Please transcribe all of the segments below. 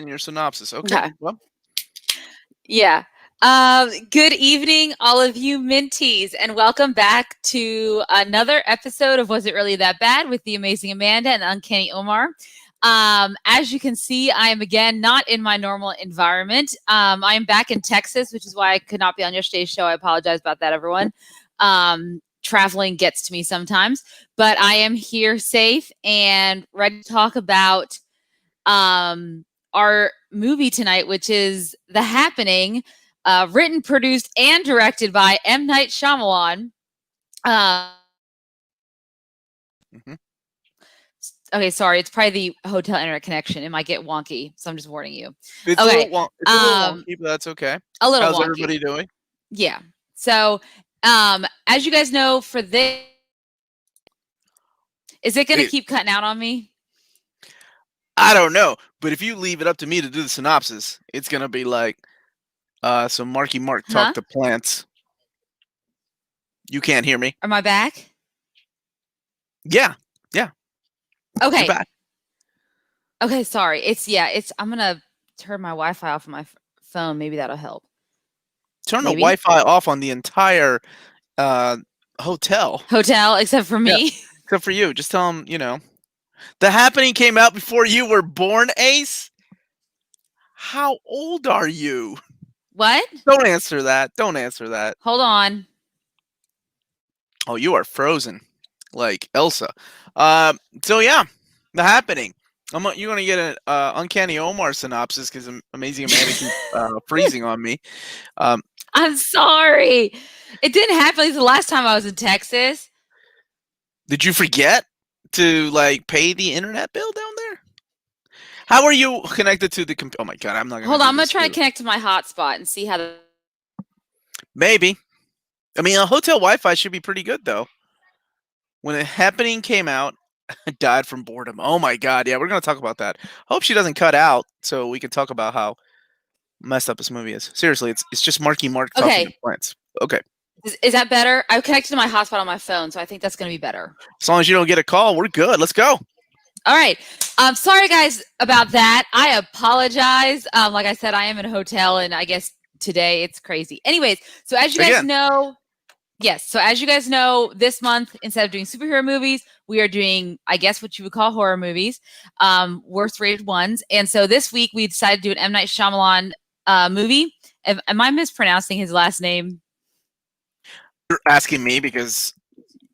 in your synopsis. Okay. Okay. Well, Yeah. Good evening, all of you Minties, and welcome back to another episode of Was It Really That Bad with the amazing Amanda and Uncanny Omar. As you can see, I am again not in my normal environment. I am back in Texas, which is why I could not be on yesterday's show. I apologize about that, everyone. Traveling gets to me sometimes, but I am here safe and ready to talk about our movie tonight, which is The Happening, written, produced, and directed by M. Night Shyamalan. mhm. Okay, sorry, it's probably the hotel internet connection. It might get wonky, so I'm just warning you. It's a Okay, little it's a little wonky, but that's okay. a little How's wonky. everybody doing? Yeah. So, as you guys know, for this, is it going to Wait, keep cutting out on me? I don't know, but if you leave it up to me to do the synopsis, it's gonna be like, so Marky Mark Huh? talk to plants. You can't hear me. Am I back? Yeah, you're Okay. back. Okay, sorry. I'm going to turn my Wi-Fi off on my phone. Maybe that'll help. Turn the Maybe. Wi-Fi off on the entire hotel, Except for me. except for you. Just tell them, The Happening came out before you were born, Ace. How old are you? What? Don't answer that. Don't answer that. Hold on. Oh, you are frozen, like Elsa. So yeah, The Happening. You're gonna get an Uncanny Omar synopsis because Amazing Amanda keeps freezing on me. I'm sorry. It didn't happen. At least the last time I was in Texas. Did you forget to pay the internet bill down there? How are you connected to the computer? Oh my god, I'm not gonna. Hold on, I'm gonna try to connect to my hotspot and see how. Maybe. I mean, a hotel Wi-Fi should be pretty good though. When The Happening came out, I died from boredom. Oh my god, yeah, we're gonna talk about that. Hope she doesn't cut out so we can talk about how messed up this movie is. Seriously, it's just Marky Mark talking to plants. Okay. Is that better? I've connected to my hotspot on my phone, so I think that's gonna be better. As long as you don't get a call, we're good. Let's go. All right. Sorry guys about that. I apologize. Like I said, I am in a hotel, and I guess today it's crazy. Anyways, so as you guys know, this month, instead of doing superhero movies, we are doing, I guess, what you would call horror movies, worst rated ones. And so this week we decided to do an M. Night Shyamalan movie. Am I mispronouncing his last name? You're asking me because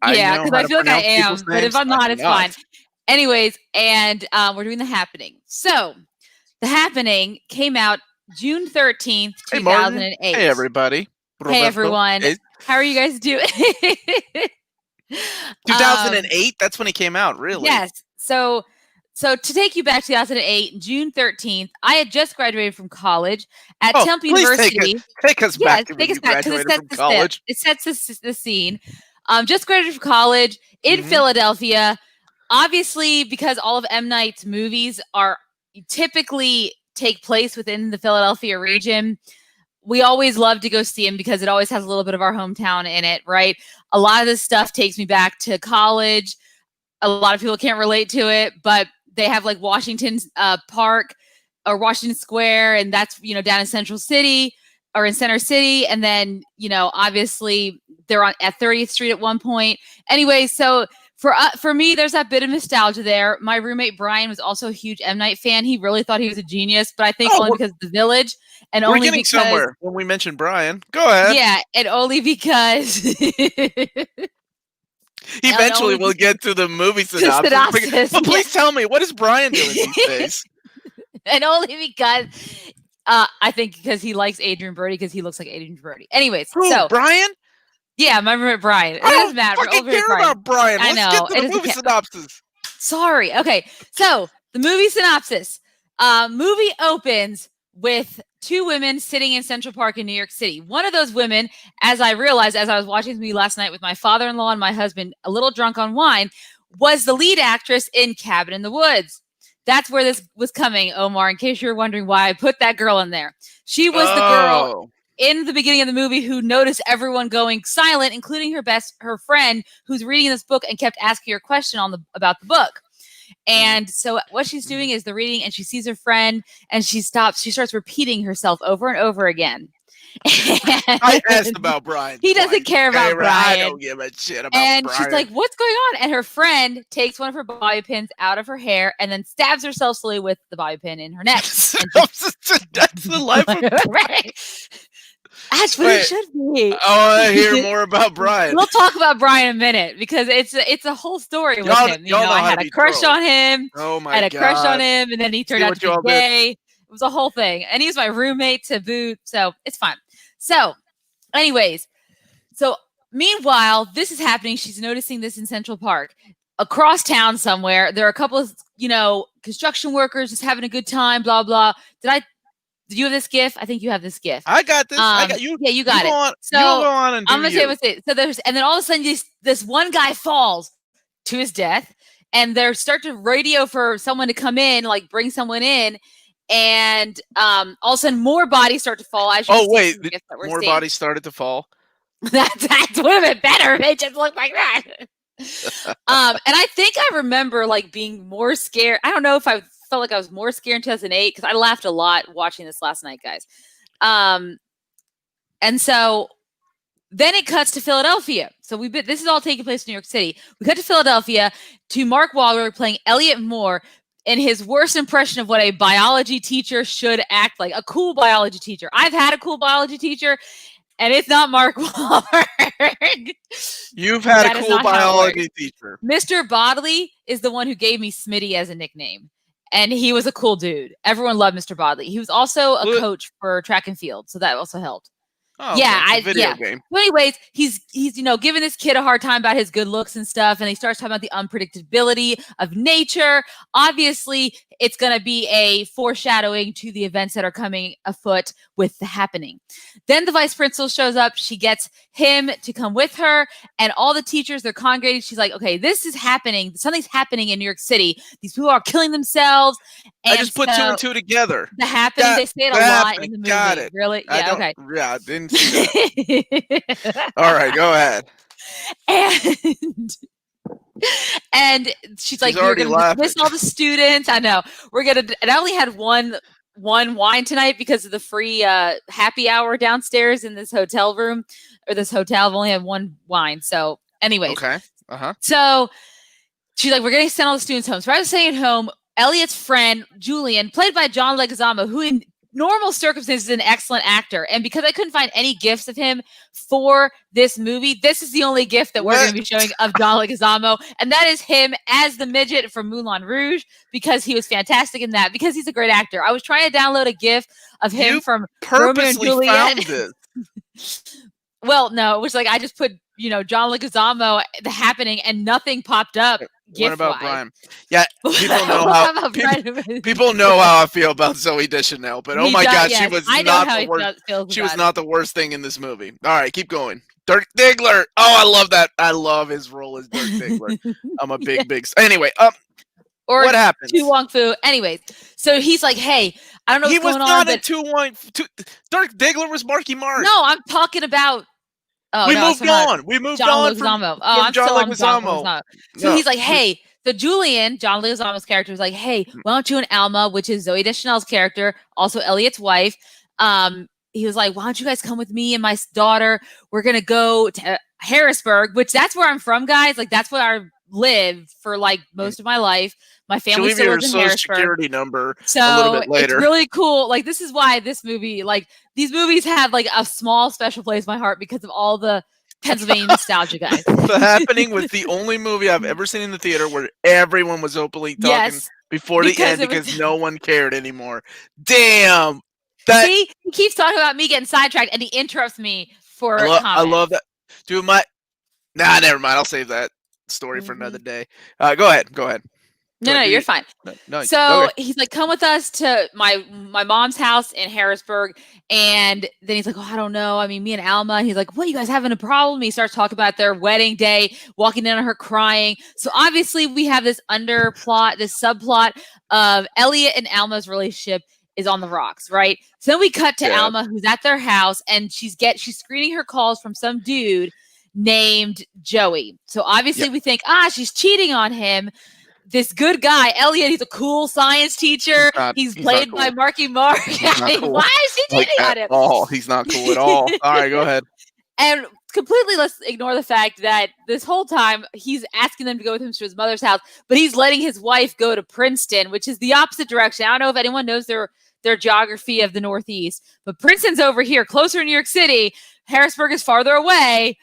I feel like I am, but if I'm not, it's fine. Anyways, and we're doing The Happening. So The Happening came out June 13th, 2008. Hey, everybody. Hey, everyone. How are you guys doing? 2008? That's when it came out, really? Yes. So to take you back to 2008, June 13th, I had just graduated from college at Temple University. Take us back to when you graduated from college. It sets the scene. Just graduated from college in Philadelphia. Obviously, because all of M. Night's movies are typically take place within the Philadelphia region, we always love to go see him because it always has a little bit of our hometown in it, right? A lot of this stuff takes me back to college. A lot of people can't relate to it, but they have like Washington Park or Washington Square, and that's, down in Central City or in Center City. And then, obviously they're at 30th Street at one point. Anyway, so for me, there's that bit of nostalgia there. My roommate Brian was also a huge M. Night fan. He really thought he was a genius, but I think only because of The Village, and only getting because somewhere when we mentioned Brian. Go ahead. Yeah, and only because eventually we'll get to the movie synopsis. But please tell me, what is Brian doing these days? And only because I think because he likes Adrian Brody because he looks like Adrian Brody. Anyways, so Brian. Yeah, my roommate Brian. It doesn't matter. I don't care about Brian. Let's get to the movie synopsis. Sorry. Okay, so the movie synopsis. Movie opens with two women sitting in Central Park in New York City. One of those women, as I realized as I was watching the movie last night with my father-in-law and my husband, a little drunk on wine, was the lead actress in Cabin in the Woods. That's where this was coming, Omar, in case you're wondering why I put that girl in there. She was the girl in the beginning of the movie who noticed everyone going silent, including her friend who's reading this book and kept asking her question about the book. And so what she's doing is the reading, and she sees her friend, and she starts repeating herself over and over again. I asked about Brian. He doesn't care about Brian. I don't give a shit about and Brian. She's like, what's going on? And her friend takes one of her bobby pins out of her hair and then stabs herself slowly with the bobby pin in her neck. That's the life of right. That's what it should be. I want to hear more about Brian. We'll talk about Brian in a minute because it's a whole story with him. You know, I had a crush on him. Oh my God. I had a crush on him, and then he turned out to be gay. It was a whole thing. And he was my roommate to boot, so it's fine. So, anyways, meanwhile, this is happening. She's noticing this in Central Park. Across town somewhere, there are a couple of, construction workers just having a good time, blah, blah. Did you have this GIF? I think you have this GIF. I got this. I got you. Yeah, you got it. So you go on and do I'm going to say what's it. So and then all of a sudden this one guy falls to his death, and they start to radio for someone to come in, like bring someone in. And all of a sudden, more bodies start to fall. More bodies started to fall. That would have been better. They just look like that. And I think I remember like being more scared. I don't know if I felt like I was more scared in 2008 because I laughed a lot watching this last night, guys. And so then it cuts to Philadelphia. So this is all taking place in New York City. We cut to Philadelphia to Mark Wahlberg playing Elliot Moore in his worst impression of what a biology teacher should act like. A cool biology teacher. I've had a cool biology teacher, and it's not Mark Wahlberg. You've had a cool biology teacher. Mr. Bodley is the one who gave me Smitty as a nickname. And he was a cool dude. Everyone loved Mr. Bodley. He was also a coach for track and field, so that also helped. Oh, yeah, video game. But anyways, he's giving this kid a hard time about his good looks and stuff, and he starts talking about the unpredictability of nature. Obviously, it's going to be a foreshadowing to the events that are coming afoot with The Happening. Then the vice principal shows up. She gets him to come with her, and all the teachers, they're congregating. She's like, okay, this is happening. Something's happening in New York City. These people are killing themselves. And I just put two and two together. The Happening, they say it a lot in the movie. Got it. Really? Yeah, okay. Yeah, I didn't see that. All right, go ahead. And she's like, we're going to dismiss all the students. I know. And I only had one wine tonight because of the free happy hour downstairs in this hotel room or this hotel. I've only had one wine. So anyways. Okay. Uh-huh. So she's like, we're going to send all the students home. So I was staying at home. Elliot's friend, Julian, played by John Leguizamo, who in normal circumstances is an excellent actor. And because I couldn't find any gifs of him for this movie, this is the only gift that we're going to be showing of John Leguizamo. And that is him as the midget from Moulin Rouge, because he was fantastic in that, because he's a great actor. I was trying to download a gif of him from Romeo and Juliet. Found this. Well, no, it was like I just put, John Leguizamo, The Happening, and nothing popped up. What about Brian? Yeah, people know how I feel about Zooey Deschanel, but oh my God, she was not the worst. She was not the worst thing in this movie. All right, keep going. Dirk Diggler. Oh, I love that. I love his role as Dirk Diggler. I'm a big. Anyway, or what happens? Tu Wong Fu. Anyways, so he's like, hey, I don't know what's going on. He was not in Tu Wong Fu. Dirk Diggler was Marky Mark. No, I'm talking about. Oh, we moved on. We moved on from I'm John still on John Leguizamo. Leguizamo. So he's like, hey, so Julian, John Leguizamo's character, was like, hey, why don't you and Alma, which is Zooey Deschanel's character, also Elliot's wife, he was like, why don't you guys come with me and my daughter? We're going to go to Harrisburg, which that's where I'm from, guys. Like, that's where I lived for like most of my life. My family still lives in Harrisburg. Security number so a little bit later. It's really cool. Like, this is why this movie, like, these movies have like a small special place in my heart because of all the Pennsylvania nostalgia, guys. The Happening was the only movie I've ever seen in the theater where everyone was openly talking before the end because no one cared anymore. Damn. See, he keeps talking about me getting sidetracked, and he interrupts me for comments. I love that. Dude, never mind. I'll save that story for another day. Go ahead. No, you're fine. No, so okay. He's like, come with us to my mom's house in Harrisburg. And then he's like, oh, I don't know. I mean, me and Alma. He's like, what, you guys having a problem? He starts talking about their wedding day, walking in on her crying. So obviously we have this underplot, this subplot of Elliot and Alma's relationship is on the rocks, right? So then we cut to Alma, who's at their house, and she's screening her calls from some dude named Joey. So obviously we think, she's cheating on him. this good guy, Elliot, he's a cool science teacher. He's played cool. by Marky Mark. Cool. Why is he cheating on him? He's not cool at all. All right, go ahead. And completely let's ignore the fact that this whole time he's asking them to go with him to his mother's house, but he's letting his wife go to Princeton, which is the opposite direction. I don't know if anyone knows their geography of the Northeast, but Princeton's over here, closer to New York City. Harrisburg is farther away.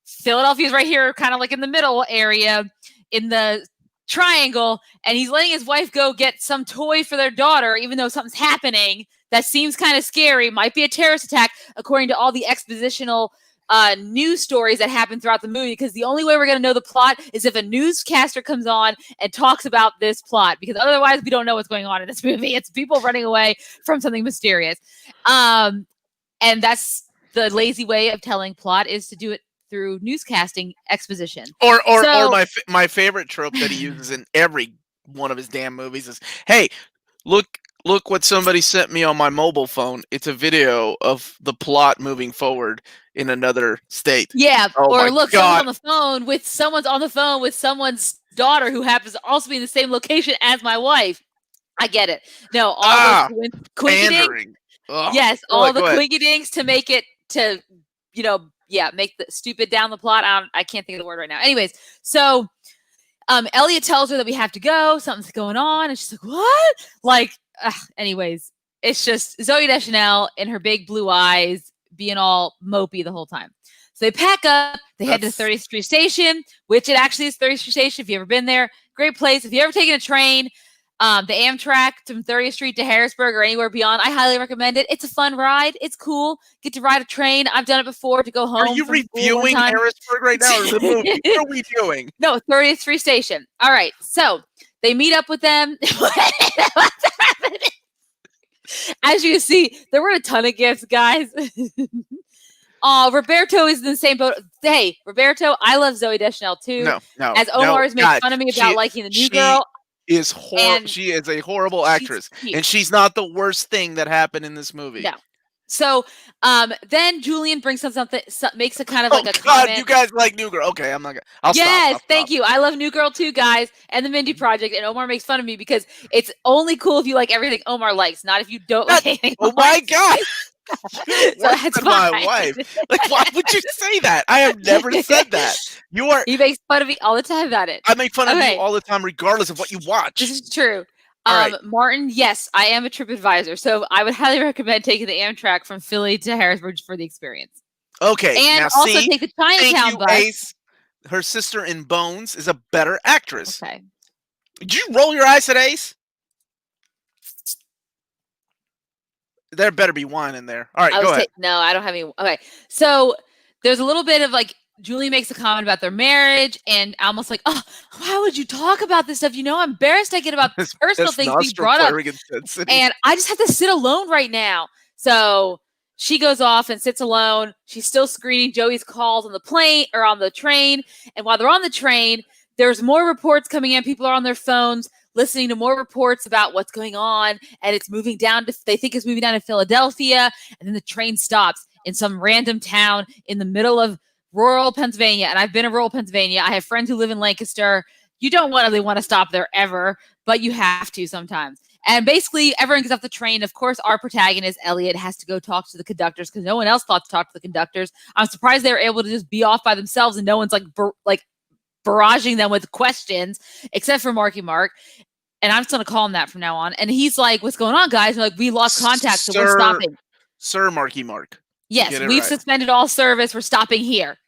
Philadelphia's right here, kind of like in the middle area in the triangle, and he's letting his wife go get some toy for their daughter, even though something's happening that seems kind of scary, might be a terrorist attack, according to all the expositional news stories that happen throughout the movie, because the only way we're going to know the plot is if a newscaster comes on and talks about this plot, because otherwise we don't know what's going on in this movie. It's people running away from something mysterious. And that's the lazy way of telling plot, is to do it through newscasting exposition. Or my favorite trope that he uses in every one of his damn movies is, hey, look what somebody sent me on my mobile phone. It's a video of the plot moving forward in another state. Yeah, or look, God. someone's on the phone with someone's daughter who happens to also be in the same location as my wife. I get it. No, all those quinkydinks. Yes, all the quinkydinks to make it to, make the stupid down the plot. I can't think of the word right now. Anyways, so Elliot tells her that we have to go. Something's going on. And she's like, what? Anyways, it's just Zooey Deschanel and her big blue eyes being all mopey the whole time. So they pack up. They head to 30th Street Station, which it actually is 30th Street Station. If you've ever been there, great place. If you've ever taken a train, the Amtrak from 30th Street to Harrisburg or anywhere beyond, I highly recommend it. It's a fun ride. It's cool. Get to ride a train. I've done it before to go home. Are you reviewing Harrisburg right now? Or the movie? What are we doing? No, 30th Street Station. All right. So they meet up with them. As you can see, there were a ton of gifts, guys. Roberto is in the same boat. Hey, Roberto, I love Zooey Deschanel too. No. As Omar has made fun of me about liking the new girl. She is a horrible actress, and she's not the worst thing that happened in this movie. No. So then Julian brings something, makes a kind of like a God, comment. You guys like New Girl? Okay, I'm not gonna. I'll stop. Thank you. I love New Girl too, guys, and the Mindy Project. And Omar makes fun of me because it's only cool if you like everything Omar likes, not if you don't like anything. Oh my God! So that's my wife. Like, why would you say that? I have never said that. He makes fun of me all the time about it. I make fun of you all the time, regardless of what you watch. This is true. Right. Martin, yes, I am a TripAdvisor, so I would highly recommend taking the Amtrak from Philly to Harrisburg for the experience. Okay, and now also take the Chinatown bus. Ace. Her sister in Bones is a better actress. Okay. Did you roll your eyes at Ace? There better be wine in there. All right, go ahead. No, I don't have any. Okay, so there's a little bit of Julie makes a comment about their marriage, and almost like, oh, why would you talk about this stuff? I'm embarrassed I get about personal things being brought up. And I just have to sit alone right now. So she goes off and sits alone. She's still screening Joey's calls on the plane or on the train. And while they're on the train, there's more reports coming in. People are on their phones listening to more reports about what's going on. And it's moving down they think it's moving down to Philadelphia. And then the train stops in some random town in the middle of rural Pennsylvania, and I've been in rural Pennsylvania. I have friends who live in Lancaster. You don't really want to stop there ever, but you have to sometimes. And basically, everyone gets off the train. Of course, our protagonist, Elliot, has to go talk to the conductors because no one else thought to talk to the conductors. I'm surprised they were able to just be off by themselves and no one's barraging them with questions, except for Marky Mark. And I'm just going to call him that from now on. And he's like, what's going on, guys? And we lost contact, so we're stopping. Sir Marky Mark. Yes, we've suspended all service. We're stopping here.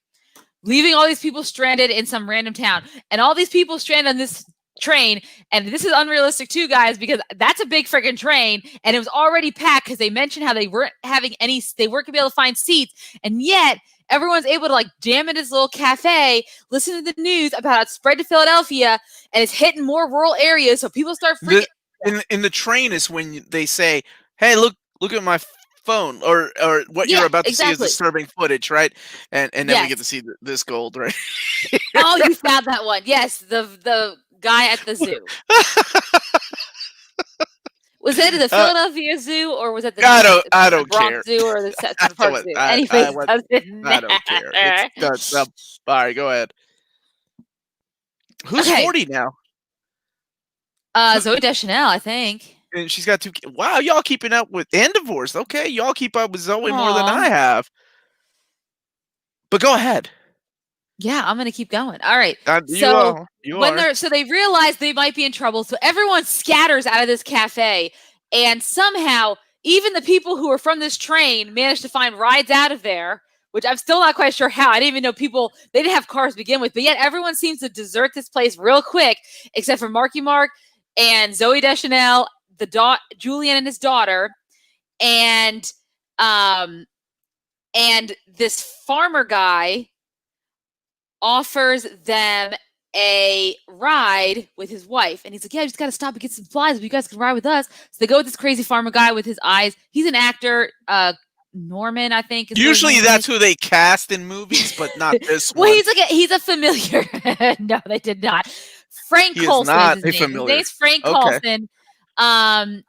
Leaving all these people stranded in some random town. And all these people stranded on this train. And this is unrealistic too, guys, because that's a big freaking train. And it was already packed because they mentioned how they weren't going to be able to find seats. And yet everyone's able to jam in this little cafe, listen to the news about how it's spread to Philadelphia and it's hitting more rural areas. So people start freaking. In the train is when they say, hey, look at my phone, or what you're about to see is disturbing footage, right? And then we get to see this gold, right? Oh, you found that one. Yes, the guy at the zoo. Was it the Philadelphia Zoo or was it the I don't Bronx care. Zoo or the Central Park Zoo? Anyways, I don't care. All right, go ahead. Who's 40 now? Zoe Deschanel, I think. And she's got 2 kids. Wow, y'all keeping up with and divorced. Okay, y'all keep up with Zoe more than Aw. I have. But go ahead. Yeah, I'm gonna keep going. All right. You So are. You when are. they realize they might be in trouble, so everyone scatters out of this cafe, and somehow even the people who are from this train manage to find rides out of there, which I'm still not quite sure how. I didn't even know they didn't have cars to begin with, but yet everyone seems to desert this place real quick, except for Marky Mark and Zoe Deschanel, Julian and his daughter, and this farmer guy offers them a ride with his wife. And he's like, yeah, I just got to stop and get some supplies. But you guys can ride with us. So they go with this crazy farmer guy with his eyes. He's an actor. Norman, I think. Usually that's who they cast in movies, but not this one. Well, he's a familiar. No, they did not. Frank Coulson is his name. His name's Frank Coulson. And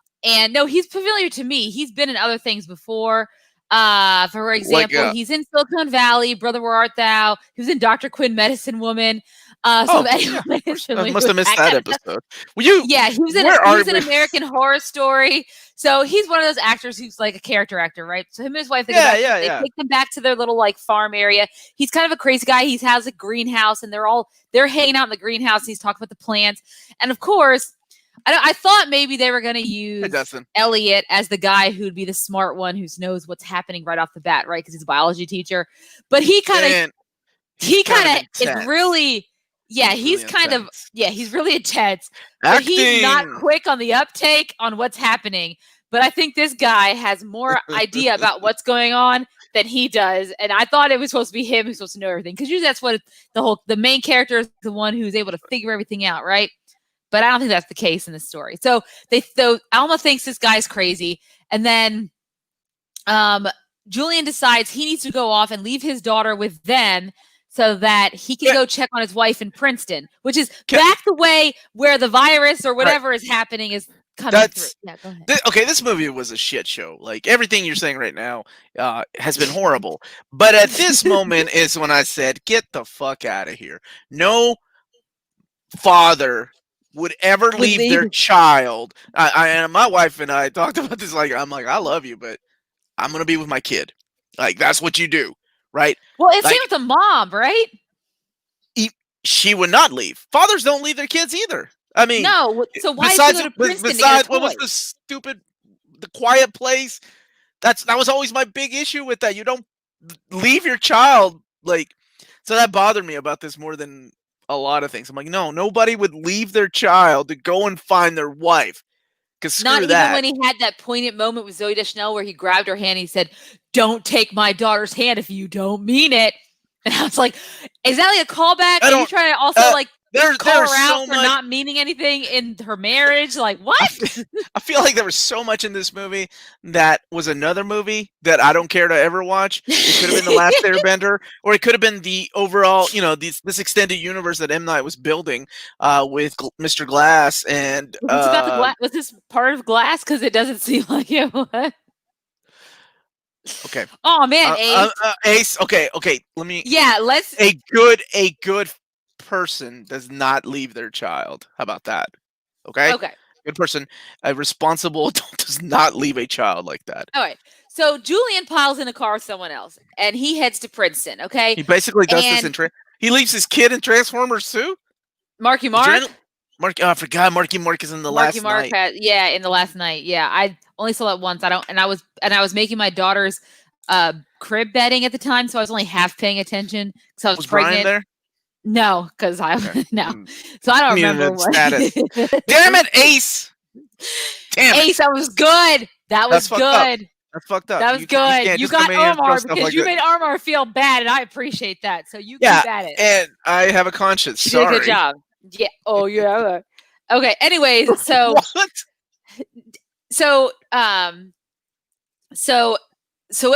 no, he's familiar to me. He's been in other things before. For example, he's in Silicon Valley, Brother Where Art Thou? He was in Dr. Quinn, Medicine Woman. I must have missed that episode. He was in American Horror Story. So he's one of those actors who's like a character actor, right? So him and his wife, they take them back to their little like farm area. He's kind of a crazy guy. He has a greenhouse, and they're hanging out in the greenhouse. And he's talking about the plants, and of course, I thought maybe they were going to use Elliot as the guy who'd be the smart one who knows what's happening right off the bat, right? Because he's a biology teacher. But he kind of is really, he's really intense. But he's not quick on the uptake on what's happening. But I think this guy has more idea about what's going on than he does. And I thought it was supposed to be him who's supposed to know everything. Because usually that's what the main character is, the one who's able to figure everything out, right? But I don't think that's the case in the story. So Alma thinks this guy's crazy. And then Julian decides he needs to go off and leave his daughter with them so that he can go check on his wife in Princeton, which is back the way where the virus or whatever is happening is coming through. Yeah, go ahead. Okay, this movie was a shit show. Like, everything you're saying right now has been horrible. But at this moment is when I said, get the fuck out of here. No father would ever leave their child. And my wife and I talked about this. Like, I'm like, I love you, but I'm gonna be with my kid. Like, that's what you do, right? Well, it's same with the mom, right? She would not leave. Fathers don't leave their kids either. I mean, no. So why did you go to Princeton? Besides, what was the Quiet Place? That was always my big issue with that. You don't leave your child, like. So that bothered me about this more than a lot of things. I'm like, no, nobody would leave their child to go and find their wife. Because not even when he had that poignant moment with Zoe Deschanel where he grabbed her hand and he said, "Don't take my daughter's hand if you don't mean it." And I was like, is that like a callback? Are you trying to also call her out for not meaning anything in her marriage? Like, what? I feel like there was so much in this movie that was another movie that I don't care to ever watch. It could have been The Last Airbender, or it could have been the overall, this extended universe that M. Night was building with Mr. Glass. And was this part of Glass? Because it doesn't seem like it was. Okay. Oh man, Ace. Ace. Okay. Let me. Yeah, let's. A good person does not leave their child. How about that? Okay. Okay. Good person, a responsible adult does not leave a child like that. All right. So Julian piles in a car with someone else, and he heads to Princeton. Okay. He basically does this he leaves his kid in Transformers too. Marky Mark. I forgot. Marky Mark is in the last night. In the last night. Yeah, I only saw that once. I was making my daughter's crib bedding at the time, so I was only half paying attention because I was pregnant. Brian there? No, because no. So I don't remember what. Damn it, Ace! Damn it. Ace, that was good. That was good. That's fucked up. That was good. You got Omar because you made Omar feel bad, and I appreciate that. So you keep at it. And I have a conscience. You did a good job. Yeah. Oh, yeah. Okay. Anyways, so what? So when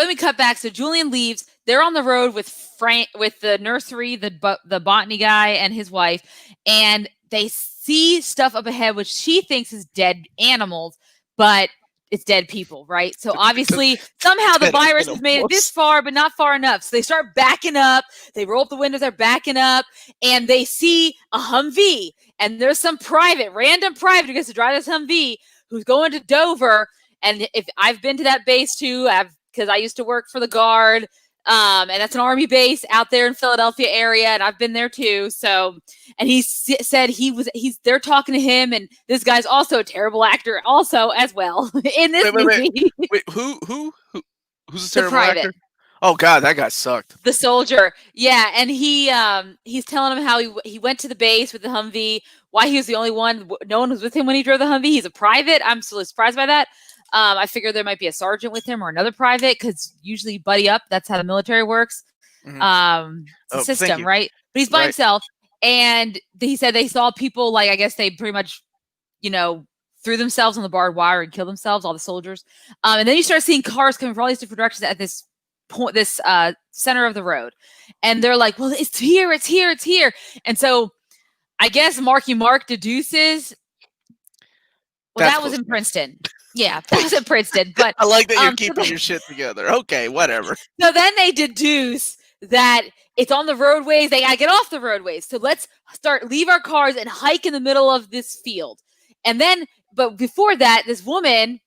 we cut back, so Julian leaves. They're on the road with Frank, with the nursery, the botany guy and his wife, and they see stuff up ahead, which she thinks is dead animals, but it's dead people, right? So obviously, somehow the virus has made it this far, but not far enough. So they start backing up. They roll up the windows, they're backing up, and they see a Humvee. And there's some random private who gets to drive this Humvee who's going to Dover. And if I've been to that base too, because I used to work for the Guard. And that's an Army base out there in Philadelphia area, and I've been there too. So, and he said they're talking to him, and this guy's also a terrible actor, also as well in this movie. Wait, who's a terrible actor? Oh God, that guy sucked. The soldier, yeah, and he's telling him how he went to the base with the Humvee. Why he was the only one? No one was with him when he drove the Humvee. He's a private. I'm still surprised by that. I figured there might be a sergeant with him or another private because usually buddy up. That's how the military works. Mm-hmm. It's a system, right? But he's by himself. And he said they saw people, like, I guess they pretty much, threw themselves on the barbed wire and killed themselves, all the soldiers. And then you start seeing cars coming from all these different directions at this point, this center of the road. And they're like, well, it's here. And so I guess Marky Mark deduces, well, that was in Princeton. Yeah, that was in Princeton. But I like that you're keeping your shit together. Okay, whatever. So then they deduce that it's on the roadways. They gotta get off the roadways. So let's leave our cars and hike in the middle of this field. And then, but before that, this woman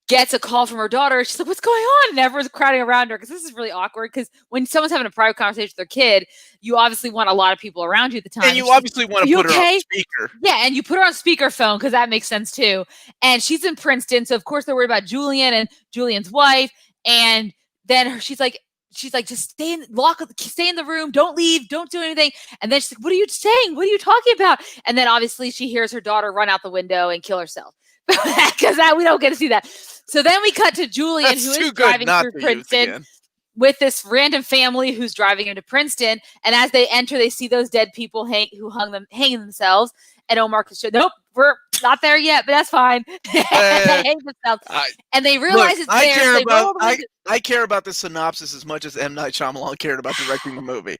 gets a call from her daughter. She's like, what's going on? And everyone's crowding around her because this is really awkward because when someone's having a private conversation with their kid, you obviously want a lot of people around you at the time. And you obviously want to put her on speaker. Yeah, and you put her on speakerphone because that makes sense too. And she's in Princeton, so of course they're worried about Julian and Julian's wife. And then she's like, just stay in the room, don't leave, don't do anything. And then she's like, what are you saying? What are you talking about? And then obviously she hears her daughter run out the window and kill herself. Because we don't get to see that. So then we cut to Julian, who is driving through Princeton with this random family who's driving him to Princeton. And as they enter, they see those dead people hanging themselves. And Omar said, nope, we're not there yet, but that's fine. They hang themselves. And they realize it's there. I care about the synopsis as much as M. Night Shyamalan cared about directing the movie.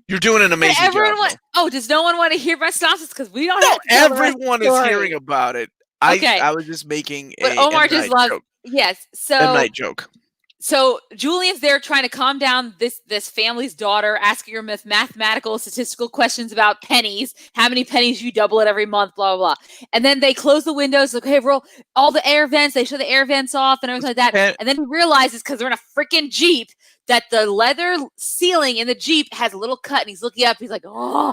You're doing an amazing job. Does no one want to hear my synopsis? Because we don't have to everyone is hearing about it. Okay. I was just making but Omar just loves joke. Yes. So M. Night joke. So Julian's there trying to calm down this family's daughter, asking her mathematical, statistical questions about pennies, how many pennies you double it every month, blah, blah, blah. And then they close the windows, okay, roll all the air vents, they show the air vents off and everything like that. And then he realizes, because they're in a freaking Jeep, that the leather ceiling in the Jeep has a little cut, and he's looking up, he's like, oh,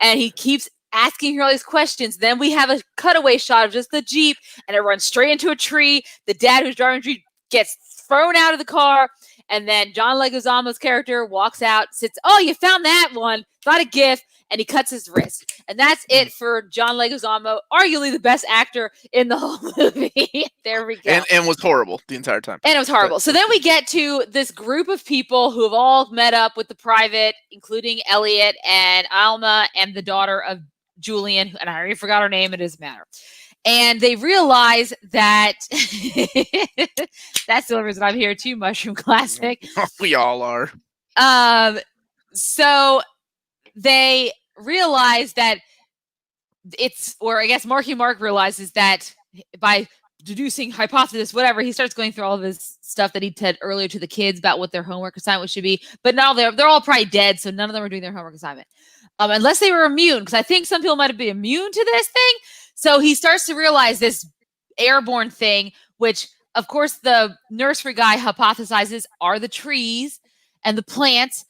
and he keeps asking her all these questions. Then we have a cutaway shot of just the Jeep, and it runs straight into a tree. The dad who's driving the Jeep gets thrown out of the car, and then John Leguizamo's character walks out, sits, oh, you found that one, not a gift, and he cuts his wrist. And that's it for John Leguizamo, arguably the best actor in the whole movie. There we go. And was horrible the entire time. And it was horrible. So then we get to this group of people who have all met up with the private, including Elliot and Alma and the daughter of Julian, and I already forgot her name, it doesn't matter. And they realize that that's the only reason I'm here too, Mushroom Classic. We all are. So they realize that I guess Marky Mark realizes that by deducing hypothesis, whatever, he starts going through all of his stuff that he said earlier to the kids about what their homework assignment should be. But now they're all probably dead, so none of them are doing their homework assignment. Unless they were immune, because I think some people might have been immune to this thing. So he starts to realize this airborne thing, which, of course, the nursery guy hypothesizes are the trees and the plants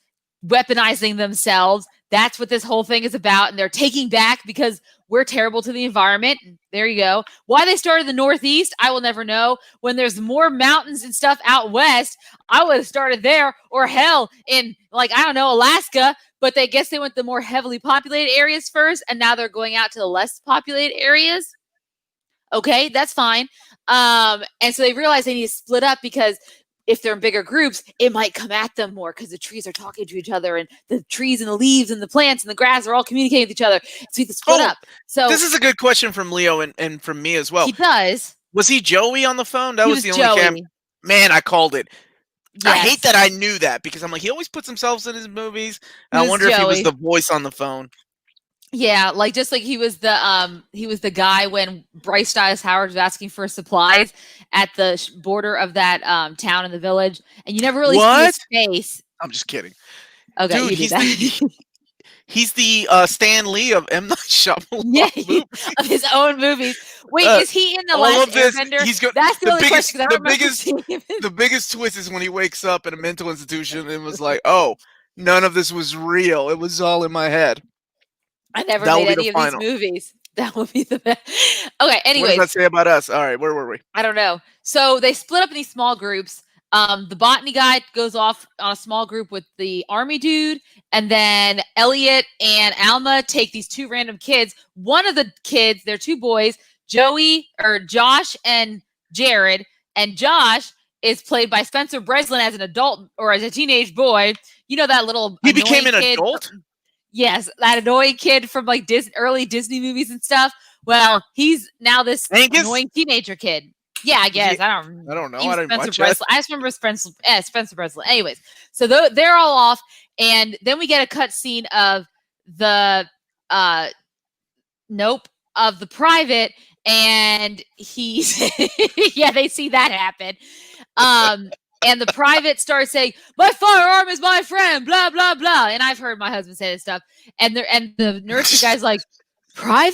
weaponizing themselves. That's what this whole thing is about. And they're taking back because we're terrible to the environment. There you go. Why they started in the Northeast, I will never know. When there's more mountains and stuff out west, I would have started there, or hell, in, like, I don't know, Alaska. But they guess they went the more heavily populated areas first, and now they're going out to the less populated areas. Okay, that's fine. And so they realize they need to split up, because if they're in bigger groups, it might come at them more because the trees are talking to each other, and the trees and the leaves and the plants and the grass are all communicating with each other. So you have to split up. So this is a good question from Leo and from me as well. He does. Was he Joey on the phone? That was the only Joey. Man, I called it. Yes. I hate that I knew that, because I'm like, he always puts himself in his movies. And I wonder if he was the voice on the phone. Yeah, like just like he was the guy when Bryce Dallas Howard was asking for supplies at the border of that town in the village, and you never really see What? his face. I'm just kidding, Okay, dude. you did He's that. the he's the Stan Lee of M Night Yeah, Shyamalan movie. of his own movies. Wait, Uh, is he in the all Last of this, Airbender? he's got That's the the only question biggest, because I don't remember seeing him. the biggest twist is when he wakes up in a mental institution and was like, "Oh, none of this was real. It was all in my head." I never That will made be the any of these final. movies. That would be the best. Okay, What does anyways, that say about us? All right, where were we? I don't know. So they split up in these small groups. The botany guy goes off on a small group with the army dude, and then Elliot and Alma take these two random kids. One of the kids, they're two boys, Josh and Jared, and Josh is played by Spencer Breslin as an adult or as a teenage boy. You know that little He annoying became an kid. adult. Yes, that annoying kid from like early Disney movies and stuff. Well, he's now this Angus? annoying teenager kid. Yeah, I Was he? guess. I don't. I don't know. He I was didn't Spencer watch it. Breslin. I just remember Spencer Breslin. Anyways, so they're all off, and then we get a cut scene of the uh nope of the private, and he's yeah, they see that happen. And the private starts saying, "My firearm is my friend," blah blah blah. And I've heard my husband say this stuff. And the nursery guy's like, "Private?"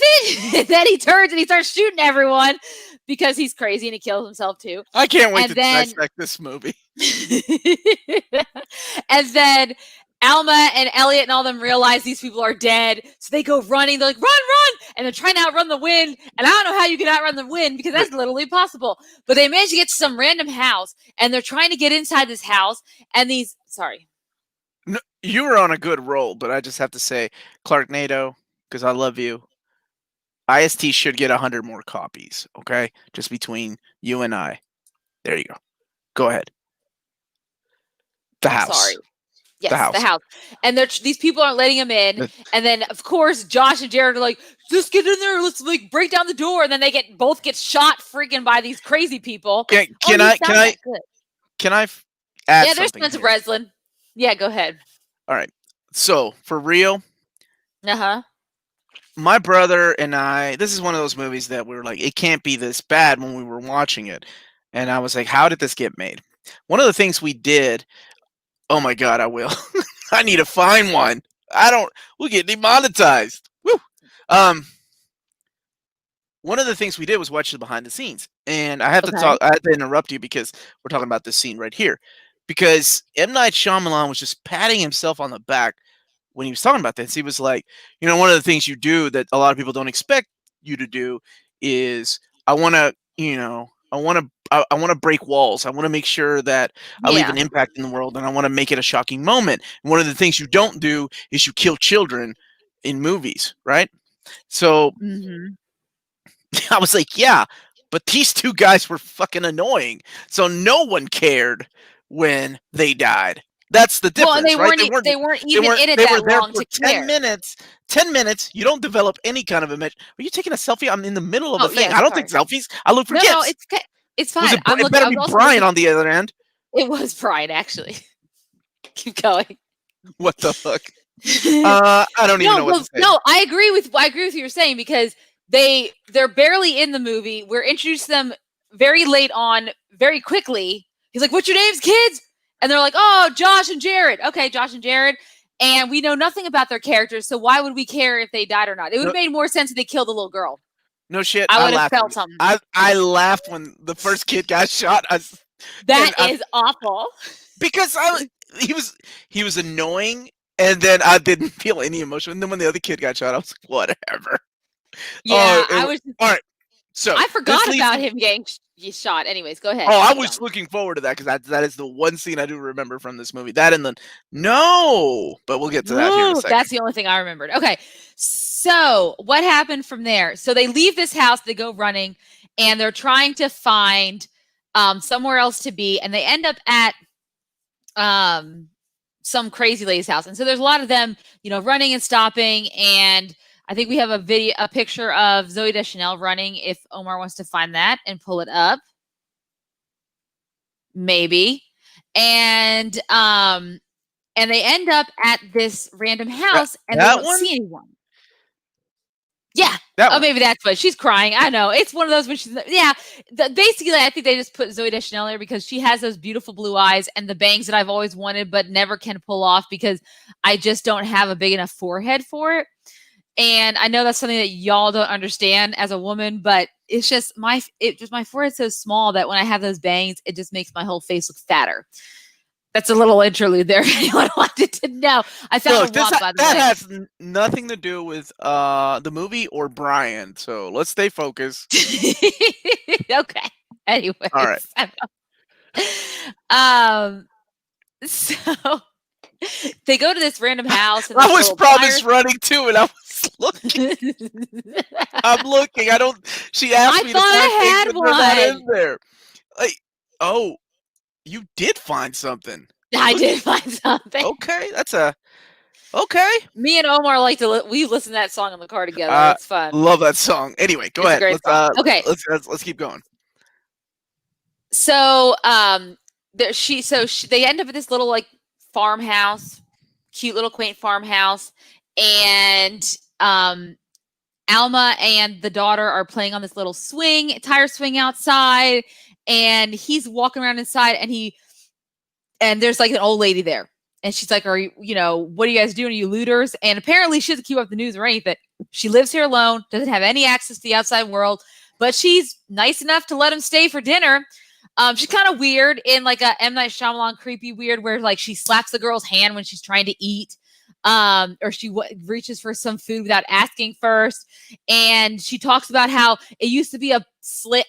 And then he turns and he starts shooting everyone because he's crazy and he kills himself too. I can't wait And to then dissect this movie. and then Alma and Elliot and all them realize these people are dead. So they go running. They're like, run, run. And they're trying to outrun the wind. And I don't know how you can outrun the wind because that's literally impossible. But they manage to get to some random house and they're trying to get inside this house. And sorry. No, you were on a good roll, but I just have to say, Clark Nato, because I love you. IST should get 100 more copies. Okay, just between you and I. There you go. Go ahead. The house. Sorry. Yes, the house. And these people aren't letting him in. And then, of course, Josh and Jared are like, just get in there. Let's like break down the door. And then they both get shot freaking by these crazy people. Can I add yeah, there's something Spencer Breslin. Yeah, go ahead. All right. So, for real, Uh-huh. my brother and I, this is one of those movies that we were like, it can't be this bad when we were watching it. And I was like, how did this get made? One of the things we did, oh my God, I will. I need to find one. We'll get demonetized. Woo. One of the things we did was watch the behind the scenes. And I have I have to interrupt you because we're talking about this scene right here. Because M. Night Shyamalan was just patting himself on the back when he was talking about this. He was like, one of the things you do that a lot of people don't expect you to do is I want to break walls. I want to make sure that I leave an impact in the world, and I want to make it a shocking moment. And one of the things you don't do is you kill children in movies, right? So I was like, yeah, but these two guys were fucking annoying. So no one cared when they died. That's the difference, well, and right? They weren't even in it that long to 10 minutes. 10 minutes. You don't develop any kind of image. Are you taking a selfie? I'm in the middle of a thing. Yeah, I don't take selfies. I look for kids. No, it's fine. It better be Brian on the other end. It was Brian, actually. Keep going. What the fuck? I don't even know what to say. No, I agree with what you're saying because they're barely in the movie. We're introduced to them very late on, very quickly. He's like, "What's your names, kids?" And they're like, "Oh, Josh and Jared." Okay, Josh and Jared. And we know nothing about their characters, so why would we care if they died or not? It would have made more sense if they killed the little girl. No shit. I would have felt something. I laughed when the first kid got shot. That is awful. Because he was annoying, and then I didn't feel any emotion. And then when the other kid got shot, I was like, whatever. Yeah, I was. All right. So I forgot about him getting shot. Anyways, go ahead. Oh, I was looking forward to that because that is the one scene I do remember from this movie. That and but we'll get to that here in a second. That's the only thing I remembered. Okay, so what happened from there? So they leave this house, they go running, and they're trying to find somewhere else to be, and they end up at some crazy lady's house. And so there's a lot of them, running and stopping, and I think we have a picture of Zoe Deschanel running if Omar wants to find that and pull it up. Maybe. And they end up at this random house and they don't see anyone. Yeah. That Oh, one. maybe that's what she's crying. I know. It's one of those when she's basically I think they just put Zooey Deschanel there because she has those beautiful blue eyes and the bangs that I've always wanted but never can pull off because I just don't have a big enough forehead for it. And I know that's something that y'all don't understand as a woman, but it's just my forehead's so small that when I have those bangs, it just makes my whole face look fatter. That's a little interlude there. Anyone wanted to know? I found a lot, by the way. That has nothing to do with the movie or Brian. So let's stay focused. Okay. Anyways. All right. So they go to this random house. I was promised running too, and I was looking. I'm looking. I don't. She asked me to find things, but they're not in there. Like, oh, you did find something. I did find something. Okay, that's a okay. Me and Omar like to we listen to that song in the car together. It's fun. Love that song. Anyway, go ahead. Okay, let's keep going. So they end up at this little like farmhouse, cute little quaint farmhouse, and Alma and the daughter are playing on this little tire swing outside, and he's walking around inside, and there's like an old lady there, and she's like, "Are you, what are you guys doing? Are you looters?" And apparently she doesn't keep up the news or anything. She lives here alone, doesn't have any access to the outside world, but she's nice enough to let him stay for dinner. She's kind of weird in like a M. Night Shyamalan creepy weird where like she slaps the girl's hand when she's trying to eat. Or she reaches for some food without asking first. And she talks about how it used to be a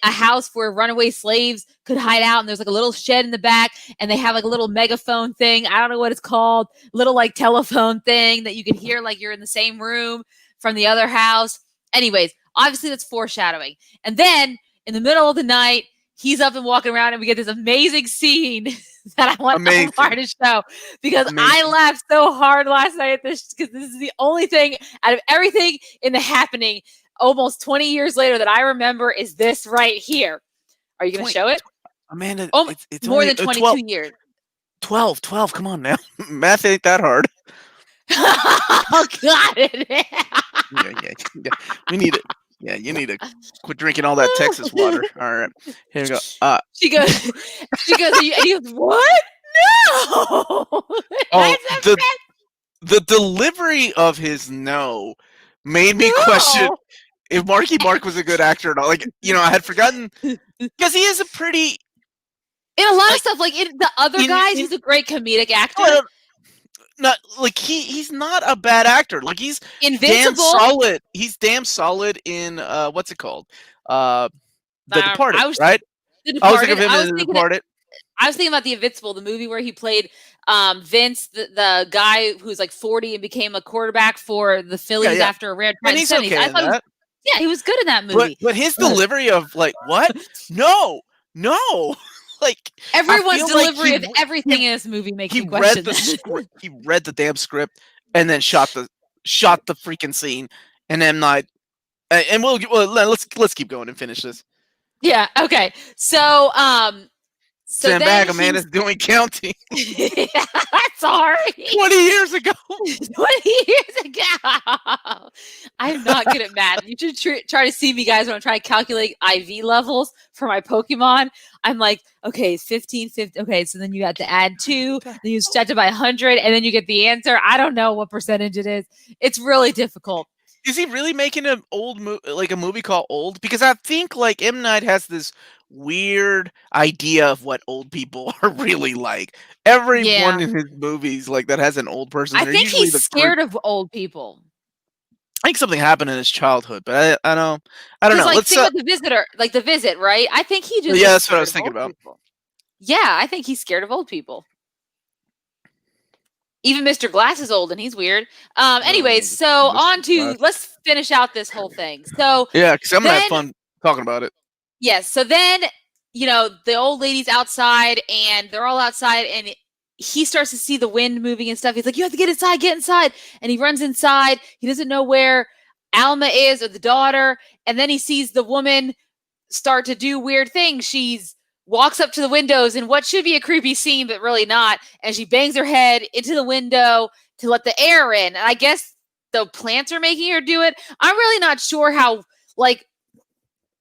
house where runaway slaves could hide out. And there's like a little shed in the back and they have like a little megaphone thing. I don't know what it's called. Little like telephone thing that you can hear like you're in the same room from the other house. Anyways, obviously that's foreshadowing. And then in the middle of the night, he's up and walking around and we get this amazing scene that I want Omar to show because I laughed so hard last night at this because this is the only thing out of everything in The Happening almost 20 years later that I remember is this right here. Are you going to show it? Amanda, it's more only, than 22 12, years. 12, come on now. Math ain't that hard. Oh, God, it is. Yeah. We need it. Yeah, you need to quit drinking all that Texas water. All right, here we go. She goes, and he goes, what? No. Oh, the delivery of his no made me question if Marky Mark was a good actor or not. Like, I had forgotten because he is a pretty in a lot of stuff. Like in the other guys, he's a great comedic actor. Not like he's not a bad actor. Like he's Invincible. Damn solid. He's damn solid in what's it called? The Departed, right? The Departed. I was thinking of him in The Departed. I was thinking about The Invincible, the movie where he played Vince, the guy who's like 40 and became a quarterback for the Phillies after a rare try in the 70s. Okay I thought he was good in that movie. But his delivery of like what? No. Like everyone's delivery of everything in this movie makes me question that. He read the damn script and then shot the freaking scene, and then and let's keep going and finish this. Yeah. Okay. So stand back, Amanda's doing counting. Sorry. 20 years ago. 20 years ago. I'm not good at math. You should try to see me, guys, when I'm trying to calculate IV levels for my Pokemon. I'm like, okay, it's 15, 50. Okay, so then you have to add 2, then you set it by 100, and then you get the answer. I don't know what percentage it is. It's really difficult. Is he really making an old like a movie called Old? Because I think like M. Night has this weird idea of what old people are really like. Everyone in his movies like that has an old person. I think he's scared of old people. I think something happened in his childhood, but I don't know. Like, think about The Visitor, like The Visit, right? I think he just that's what I was thinking about. People. Yeah, I think he's scared of old people. Even Mr. Glass is old and he's weird. Anyways, so on to let's finish out this whole thing. So yeah, because I'm gonna have fun talking about it. Yes. So then, the old lady's outside and they're all outside and he starts to see the wind moving and stuff. He's like, you have to get inside. And he runs inside. He doesn't know where Alma is or the daughter. And then he sees the woman start to do weird things. She's walks up to the windows in what should be a creepy scene, but really not. And she bangs her head into the window to let the air in. And I guess the plants are making her do it. I'm really not sure how, like,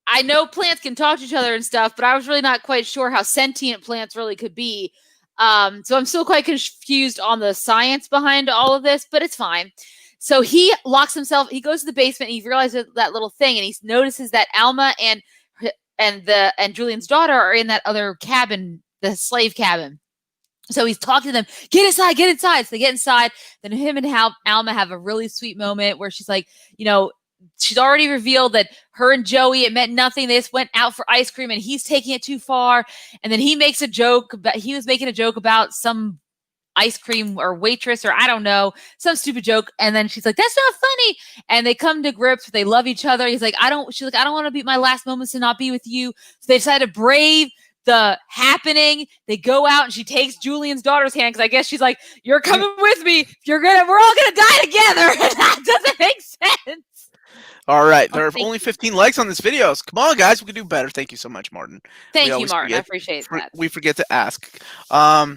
I know plants can talk to each other and stuff, but I was really not quite sure how sentient plants really could be. So I'm still quite confused on the science behind all of this, but it's fine. So he locks himself, he goes to the basement and he realizes that little thing, and he notices that Alma and Julian's daughter are in that other cabin, the slave cabin. So he's talking to them, get inside, get inside. So they get inside. Then him and Alma have a really sweet moment where she's like, you know, she's already revealed that her and Joey, it meant nothing. They just went out for ice cream and he's taking it too far. And then he makes a joke, but he was making a joke about some ice cream or waitress or I don't know, some stupid joke. And then she's like, that's not funny. And they come to grips. They love each other. She's like, I don't want to be my last moments to not be with you. So they decide to brave the happening. They go out and she takes Julian's daughter's hand because I guess she's like, you're coming with me. We're all gonna die together. And that doesn't make sense. All right, there are only 15 likes on this video. So come on, guys, we can do better. Thank you so much, Martin. Thank you, Martin. I appreciate that. We forget to ask. Yeah,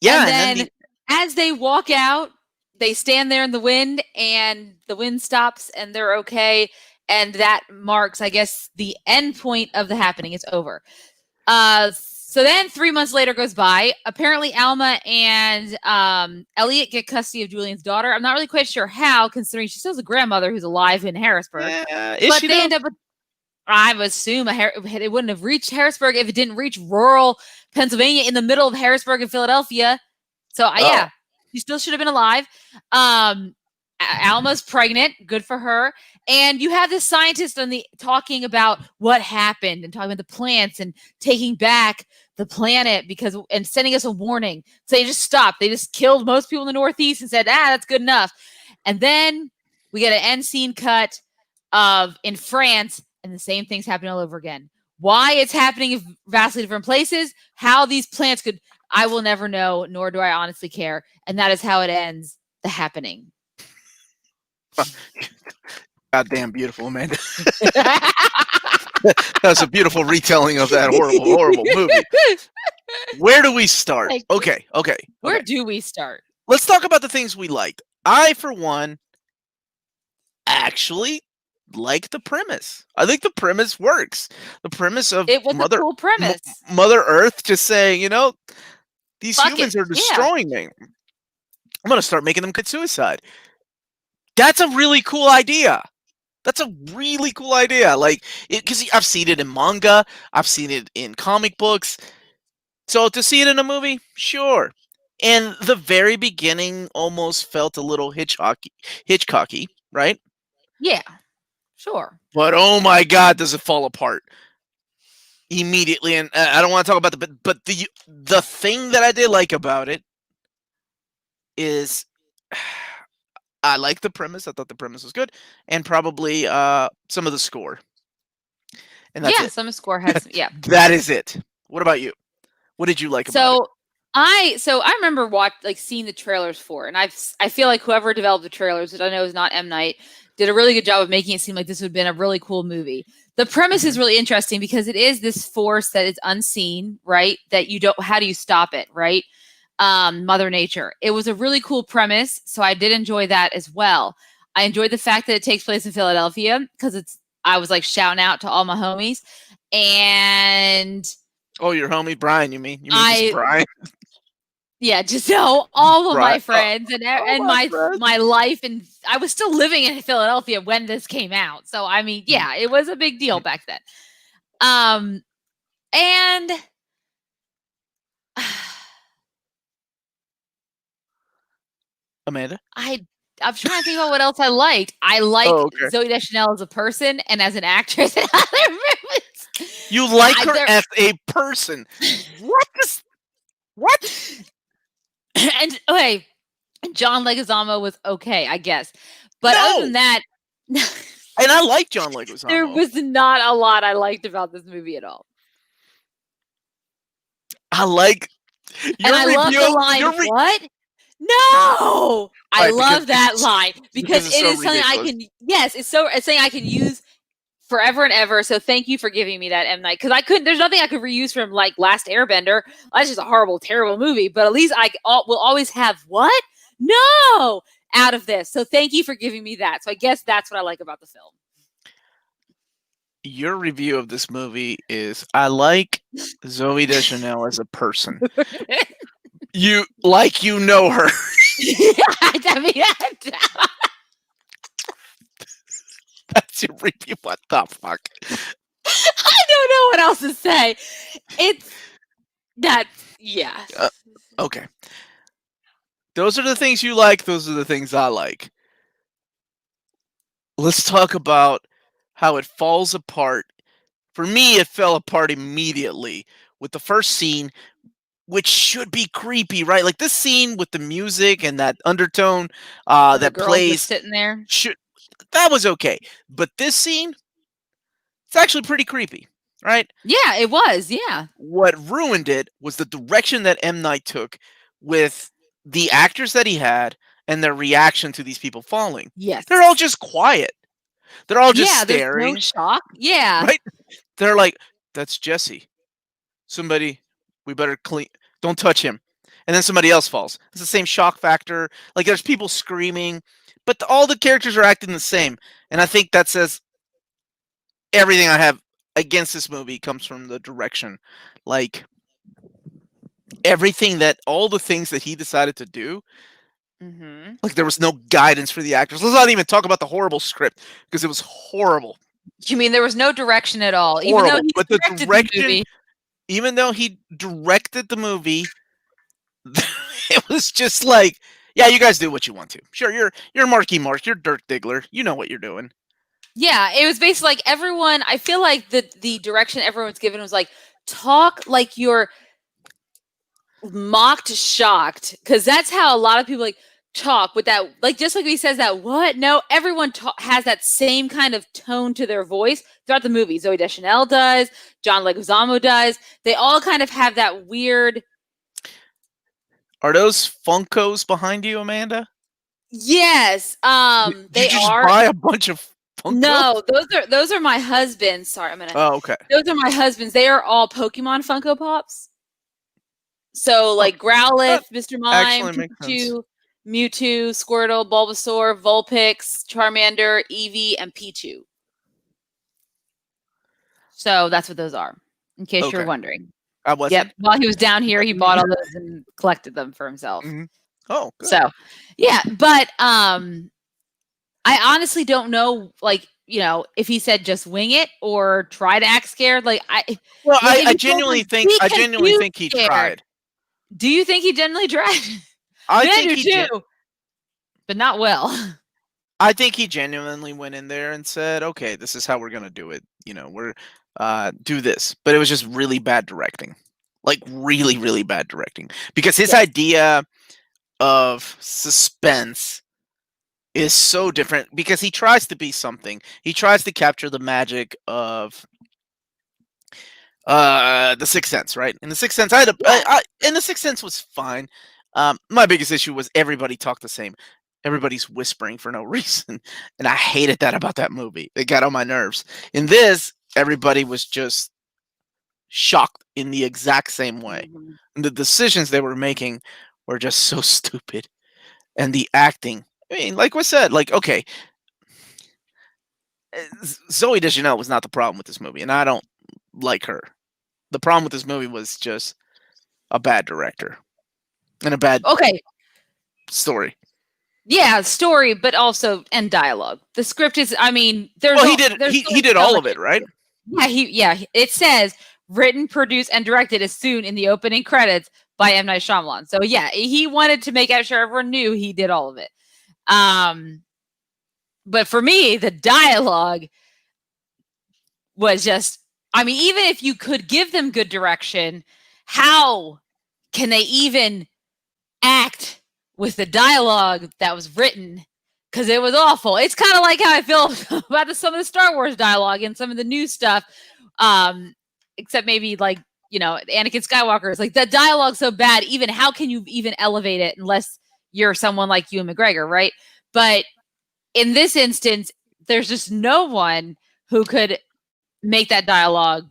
and then as they walk out, they stand there in the wind, and the wind stops, and they're okay. And that marks, I guess, the end point of the happening. It's over. So then 3 months later goes by. Apparently, Alma and Elliot get custody of Julian's daughter. I'm not really quite sure how, considering she still has a grandmother who's alive in Harrisburg. But they end up with, I would assume, it wouldn't have reached Harrisburg if it didn't reach rural Pennsylvania in the middle of Harrisburg and Philadelphia. So, yeah, she still should have been alive. Alma's pregnant. Good for her. And you have this scientist talking about what happened and talking about the plants and taking back the planet and sending us a warning. So they just stopped. They just killed most people in the Northeast and said, that's good enough. And then we get an end scene cut in France, and the same thing's happening all over again. Why it's happening in vastly different places, how these plants could, I will never know, nor do I honestly care. And that is how it ends, The Happening. Goddamn beautiful, Amanda. That's a beautiful retelling of that horrible movie. Where do we start? Okay. Where do we start? Let's talk about the things we liked. I, for one, actually like the premise. I think the premise works. The premise of it was a cool premise. Mother Earth just saying, these humans are destroying me. I'm going to start making them commit suicide. That's a really cool idea. Like, because I've seen it in manga, I've seen it in comic books. So to see it in a movie, sure. And the very beginning almost felt a little Hitchcocky, right? Yeah, sure. But oh my God, does it fall apart immediately? And I don't want to talk about but the thing that I did like about it is, I like the premise. I thought the premise was good, and probably some of the score. And that's it. Some of the score has. Yeah, that is it. What about you? What did you like about it? I remember seeing the trailers for it, and I feel like whoever developed the trailers, which I know is not M. Night, did a really good job of making it seem like this would have been a really cool movie. The premise is really interesting because it is this force that is unseen, right? That how do you stop it, right? Mother Nature. It was a really cool premise, so I did enjoy that as well. I enjoyed the fact that it takes place in Philadelphia because I was like shouting out to all my homies. And your homie Brian, you mean just Brian? Yeah, just all of my friends and my life, and I was still living in Philadelphia when this came out. So I mean, yeah, it was a big deal back then. And Amanda? I'm trying to think about what else I liked. I liked Zooey Deschanel as a person and as an actress in other movies. You like her as a person. What? And okay, John Leguizamo was okay, I guess. But other than that, and I like John Leguizamo. There was not a lot I liked about this movie at all. I like love the line. What? No, I love that line because it is something I can. Yes, it's something I can use forever and ever. So thank you for giving me that, M. Night, because there's nothing I could reuse from like Last Airbender. That's just a horrible, terrible movie. But at least will always have what? No, out of this. So thank you for giving me that. So I guess that's what I like about the film. Your review of this movie is, I like Zooey Deschanel as a person. You know her. I mean, That's your review. What the fuck? I don't know what else to say. Yeah. Okay. Those are the things you like. Those are the things I like. Let's talk about how it falls apart. For me, it fell apart immediately with the first scene, which should be creepy, right? Like this scene with the music and that undertone that girl plays, just sitting there. That was okay. But this scene, it's actually pretty creepy, right? Yeah, it was. Yeah. What ruined it was the direction that M. Night took with the actors that he had and their reaction to these people falling. Yes. They're all just quiet. They're all just staring. There's no shock. Yeah. Right? They're like, that's Jesse. Somebody, we better clean. Don't touch him. And then somebody else falls. It's the same shock factor. Like there's people screaming, but all the characters are acting the same. And I think that says everything I have against this movie comes from the direction. Like all the things that he decided to do, like there was no guidance for the actors. Let's not even talk about the horrible script because it was horrible. You mean there was no direction at all? Horrible. But the direction, even though he directed the movie, it was just like, yeah, you guys do what you want to. Sure, you're Marky Mark, you're Dirk Diggler, you know what you're doing. Yeah, it was basically like everyone. I feel like the direction everyone's given was like, talk like you're mocked shocked, because that's how a lot of people like talk with that, like just like he says that what no everyone has that same kind of tone to their voice throughout the movie. Zooey Deschanel does, John Leguizamo does. They all kind of have that weird. Are those Funkos behind you, Amanda? Yes. Did you just buy a bunch of Funkos? No, those are my husband's. Sorry, I'm gonna. Oh, okay. Those are my husband's. They are all Pokemon Funko Pops. So like Growlithe, Mr. Mime, Pikachu, Mewtwo, Squirtle, Bulbasaur, Vulpix, Charmander, Eevee, and Pichu. So that's what those are, in case you're wondering. I wasn't. Yep. While he was down here, he bought all those and collected them for himself. Mm-hmm. Oh, good. So, yeah. But I honestly don't know, like, you know, if he said just wing it or try to act scared. Like, I genuinely think he tried. Do you think he genuinely tried? I think he did, but not well. I think he genuinely went in there and said, "Okay, this is how we're gonna do it. You know, we're do this." But it was just really bad directing, like really, really bad directing, because his idea of suspense is so different. Because he tries to be something. He tries to capture the magic of The Sixth Sense, right? In The Sixth Sense, and The Sixth Sense was fine. My biggest issue was everybody talked the same. Everybody's whispering for no reason, and I hated that about that movie. It got on my nerves. In this, everybody was just shocked in the exact same way. And the decisions they were making were just so stupid. And the acting, I mean, like we said, like, okay, Zooey Deschanel was not the problem with this movie, and I don't like her. The problem with this movie was just a bad director and a bad story. Yeah, story, but also and dialogue. The script is, I mean, he did all of it, right? Yeah, it says written, produced, and directed as soon in the opening credits by M. Night Shyamalan. So yeah, he wanted to make sure everyone knew he did all of it. But for me, the dialogue was just, I mean, even if you could give them good direction, how can they even act with the dialogue that was written? Because it was awful. It's kind of like how I feel about some of the Star Wars dialogue and some of the new stuff. Except maybe like, you know, Anakin Skywalker is like, the dialogue's so bad. Even how can you even elevate it unless you're someone like Ewan McGregor, right? But in this instance, there's just no one who could make that dialogue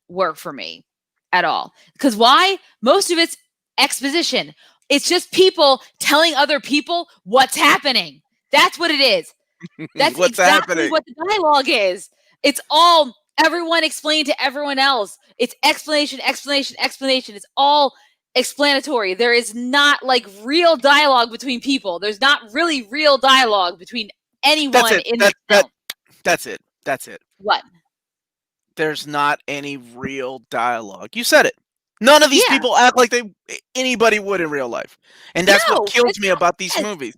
work for me at all. Because why? Most of it's exposition. It's just people telling other people what's happening. That's what it is. That's What's exactly happening? what the dialogue is. It's all everyone explained to everyone else. It's explanation, explanation, explanation. It's all explanatory. There is not like real dialogue between people. There's not really real dialogue between That's anyone it. in the film. That's it. That's it. What? There's not any real dialogue. You said it. None of these Yeah. people act like anybody would in real life. And that's No, what kills it's me not. about these Yes. movies.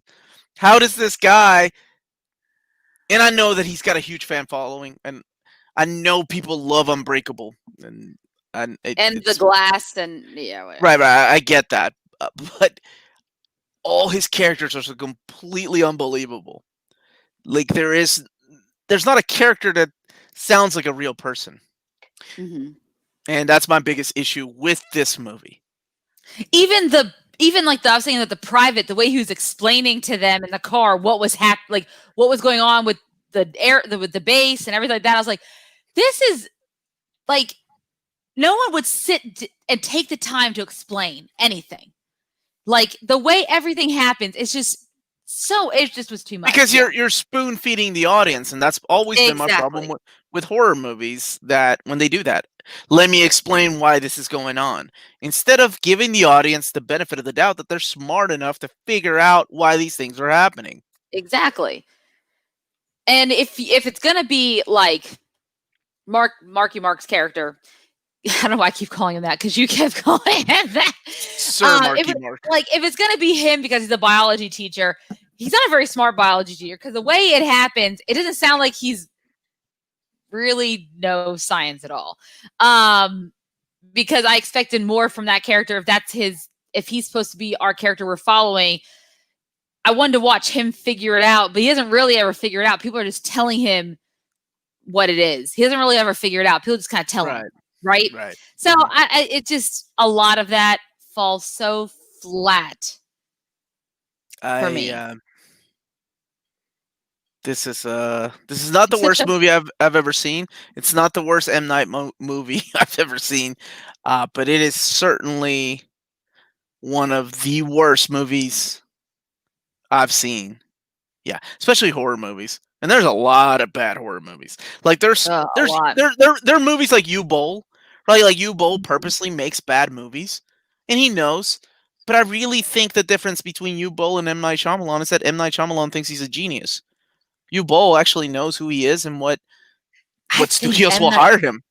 How does this guy, and I know that he's got a huge fan following, and I know people love Unbreakable, and And the it's glass and yeah, whatever. right. I get that, but all his characters are so completely unbelievable. Like there's not a character that sounds like a real person, Mm-hmm. and that's my biggest issue with this movie. Even like I was saying that the private, the way he was explaining to them in the car what was what was going on with with the base and everything like that. I was like, this is like no one would sit and take the time to explain anything. Like the way everything happens, it just was too much. Because you're spoon feeding the audience, and that's always been my problem with horror movies. That when they do that, let me explain why this is going on, instead of giving the audience the benefit of the doubt that they're smart enough to figure out why these things are happening. Exactly. And if it's gonna be like Marky Mark's character, I don't know why I keep calling him that because you kept calling him that. Sir Marky Mark. Like if it's gonna be him because he's a biology teacher, he's not a very smart biology teacher because the way it happens, it doesn't sound like he's really no science at all. Because I expected more from that character if he's supposed to be our character we're following. I wanted to watch him figure it out, but he doesn't really ever figure it out. People are just telling him what it is. He doesn't really ever figure it out. People just kind of tell him, right? Right. So it just a lot of that falls so flat for me. This is not the worst movie I've ever seen. It's not the worst M. Night movie I've ever seen, but it is certainly one of the worst movies I've seen. Yeah, especially horror movies. And there's a lot of bad horror movies. Like there are movies like U-Bowl, right? Like U-Bowl purposely makes bad movies, and he knows. But I really think the difference between U-Bowl and M. Night Shyamalan is that M. Night Shyamalan thinks he's a genius. U-Bowl actually knows who he is and what studios will hire him.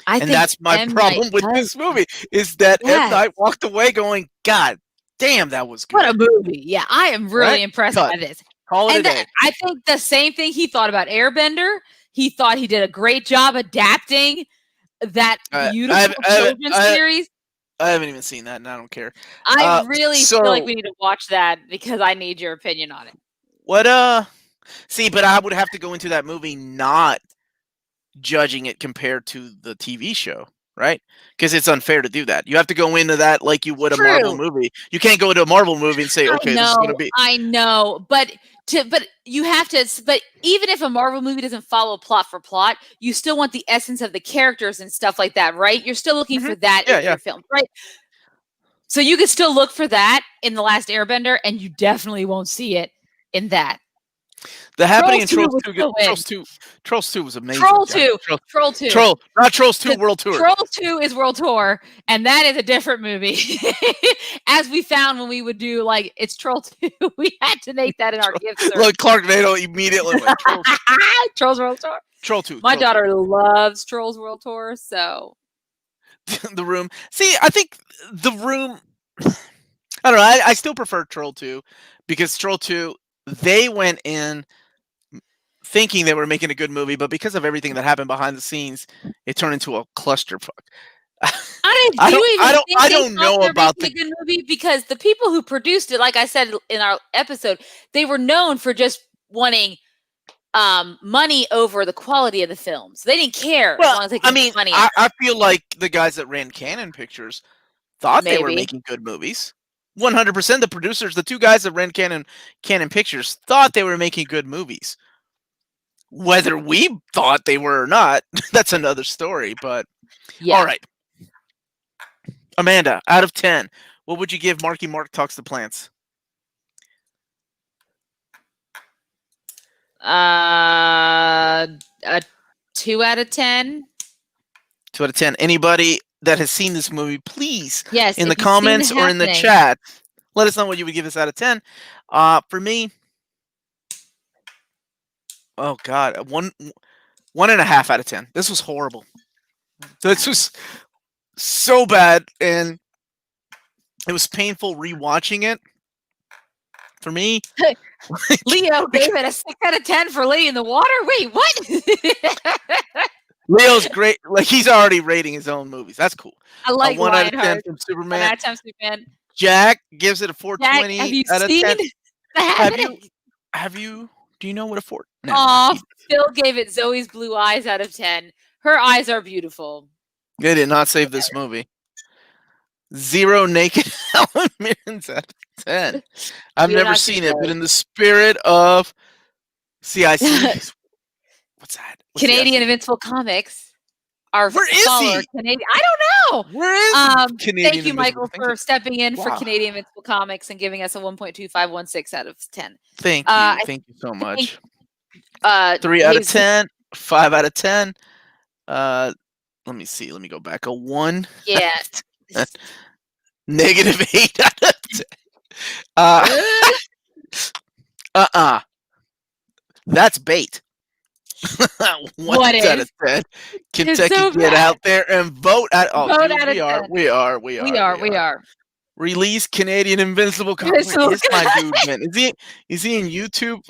And that's my problem with this movie, is that M. Night walked away going, God damn, that was good. What a movie. Yeah, I am really impressed by this. Call it a day. I think the same thing he thought about Airbender. He thought he did a great job adapting that beautiful children's series. I haven't even seen that, and I don't care. I really feel like we need to watch that because I need your opinion on it. See, but I would have to go into that movie not judging it compared to the TV show, right? Because it's unfair to do that. You have to go into that like you would a Marvel movie. You can't go into a Marvel movie and say, okay, this is going to be. I know, but you have to. But even if a Marvel movie doesn't follow plot for plot, you still want the essence of the characters and stuff like that, right? You're still looking for that in your film, right? So you can still look for that in The Last Airbender, and you definitely won't see it in that. The Happening in Trolls 2 was amazing. Troll 2. Not Trolls 2 World Tour. Trolls 2 is World Tour, and that is a different movie. As we found when we would do, like, it's Troll 2. We had to make that in our gift search. Look, Clark Nato immediately went, Trolls World Tour. Troll 2. My daughter loves Trolls World Tour, so. The Room. See, I think The Room, I don't know, I still prefer Troll 2, because Troll 2, they went in thinking they were making a good movie, but because of everything that happened behind the scenes, it turned into a clusterfuck. I don't know about the good movie, because the people who produced it, like I said in our episode, they were known for just wanting money over the quality of the film. So they didn't care. Well, as long as they money. I feel like the guys that ran Canon Pictures thought they were making good movies. 100%. The producers, the two guys that ran Canon Pictures, thought they were making good movies. Whether we thought they were or not, that's another story. But all right, Amanda, out of 10, What would you give Marky Mark Talks to Plants? A 2 out of 10. 2 out of 10. Anybody that has seen this movie, please, Yes, in the if you've seen The comments or in the Happening. chat, let us know what you would give this out of 10. For me, oh god, 1.5 out of 10. This was horrible. This was so bad, and it was painful rewatching it. For me, Leo gave it a 6 out of 10 for Lady in the Water. Wait, what? Leo's great. Like, he's already rating his own movies. That's cool. I like 1 out of 10 Lionheart. from 1 Superman. out of 10 Superman. Jack gives it a Jack, 420 have you out of seen 10. The Happening? Have you? Do you know what a 4? No. Aw, Phil gave it Zoe's Blue Eyes out of 10. Her eyes are beautiful. They did not save this movie. 0 naked elements out of 10. I've We did never not see seen it, but those. in the spirit of, I see. What's that? What's Canadian Invincible Comics. Our Where is follower, he? Canadian. I don't know. Where is Canadian? Thank you, Michael, for stepping in for Wow. Canadian Invincible Comics and giving us a 1.2516 out of 10. Thank you. Thank you so much. 3 out of 10. 5 out of 10. Let me see. Let me go back. A 1. Yeah. Negative 8 out of 10. That's bait. 1 What out is? of 10. Kentucky, so get bad. out there and vote. Vote Dude, out of 10. we are. Release Canadian Invincible Comics. Where is my dude, man? Is he in YouTube?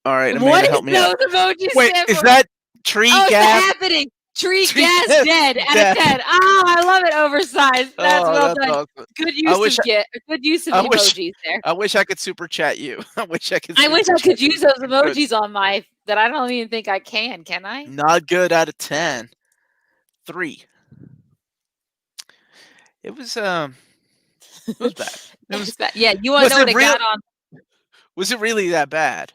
All right, Amanda, What help is me out. those emojis? Wait, stand is for? that Tree Oh, it's The Gas? Happening. Tree Tree Gas Gas Dead out Dead. of 10. Oh, I love it. Oversized. That's well done. Awesome. Good use of emojis there. I wish I could super chat you. I wish I could use those emojis on my that I don't even think I can I? Not good out of 10. 3. It was bad. It was bad. Yeah, you want to know what it got on? Was it really that bad,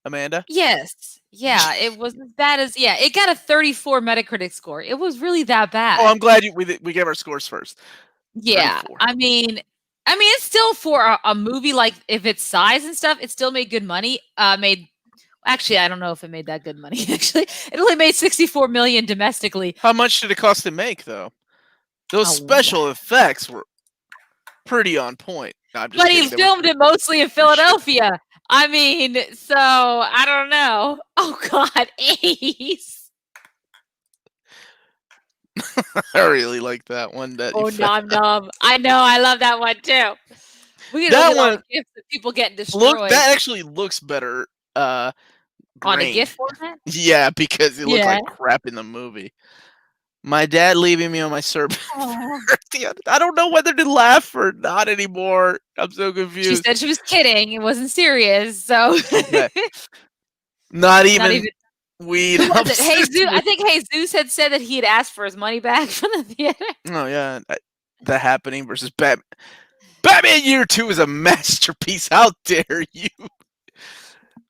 Amanda? Yes. Yeah, it was as bad as it got a 34 Metacritic score. It was really that bad. Oh, I'm glad we gave our scores first. Yeah. 34. I mean it's still for a movie, like if it's size and stuff, it still made good money. Actually, I don't know if it made that good money. Actually, it only made 64 million domestically. How much did it cost to make, though? Those special effects were pretty on point. No, I'm just but kidding. he filmed it mostly in Philadelphia. I mean, so I don't know. Oh God, Ace. I really like that one. Nom nom. I know. I love that one too. We that one. Gifts of people getting destroyed. That actually looks better. On a GIF format? Yeah, because it looked like crap in the movie. My dad leaving me on my server. I don't know whether to laugh or not anymore. I'm so confused. She said she was kidding. It wasn't serious. So okay. Not even weed. I think Jesus had said that he had asked for his money back from the theater. Oh yeah, The Happening versus Batman. Batman Year 2 is a masterpiece. How dare you?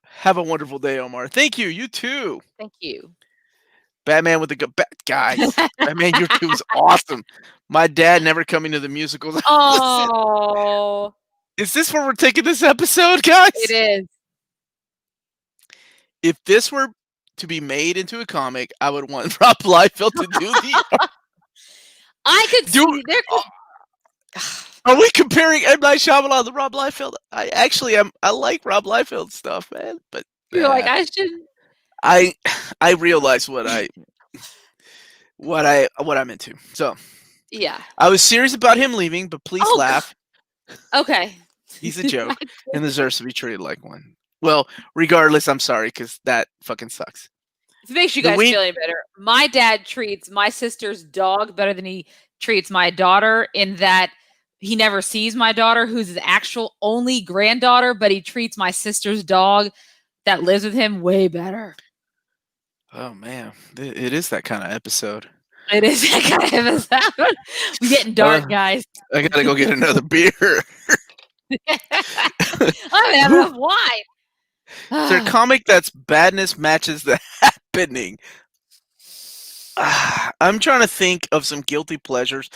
Have a wonderful day, Omar. Thank you. You too. Thank you. Batman with the good guys. Batman Year 2 is awesome. My dad never coming to the musicals. Oh. Is this where we're taking this episode, guys? It is. If this were to be made into a comic, I would want Rob Liefeld to do the art. I could see there. Are we comparing M. Night Shyamalan to Rob Liefeld? I like Rob Liefeld stuff, man. But you're like, I shouldn't. I realize what I'm into. So yeah, I was serious about him leaving, but please laugh. Okay, he's a joke and deserves to be treated like one. Well, regardless, I'm sorry because that fucking sucks. If it makes you guys feel any better, my dad treats my sister's dog better than he treats my daughter, in that he never sees my daughter, who's his actual only granddaughter, but he treats my sister's dog that lives with him way better. Oh man, it is that kind of episode. It is that kind of episode. We're getting dark, guys. I gotta go get another beer. I don't have enough wine. Is there a comic that's badness matches The Happening? I'm trying to think of some guilty pleasures.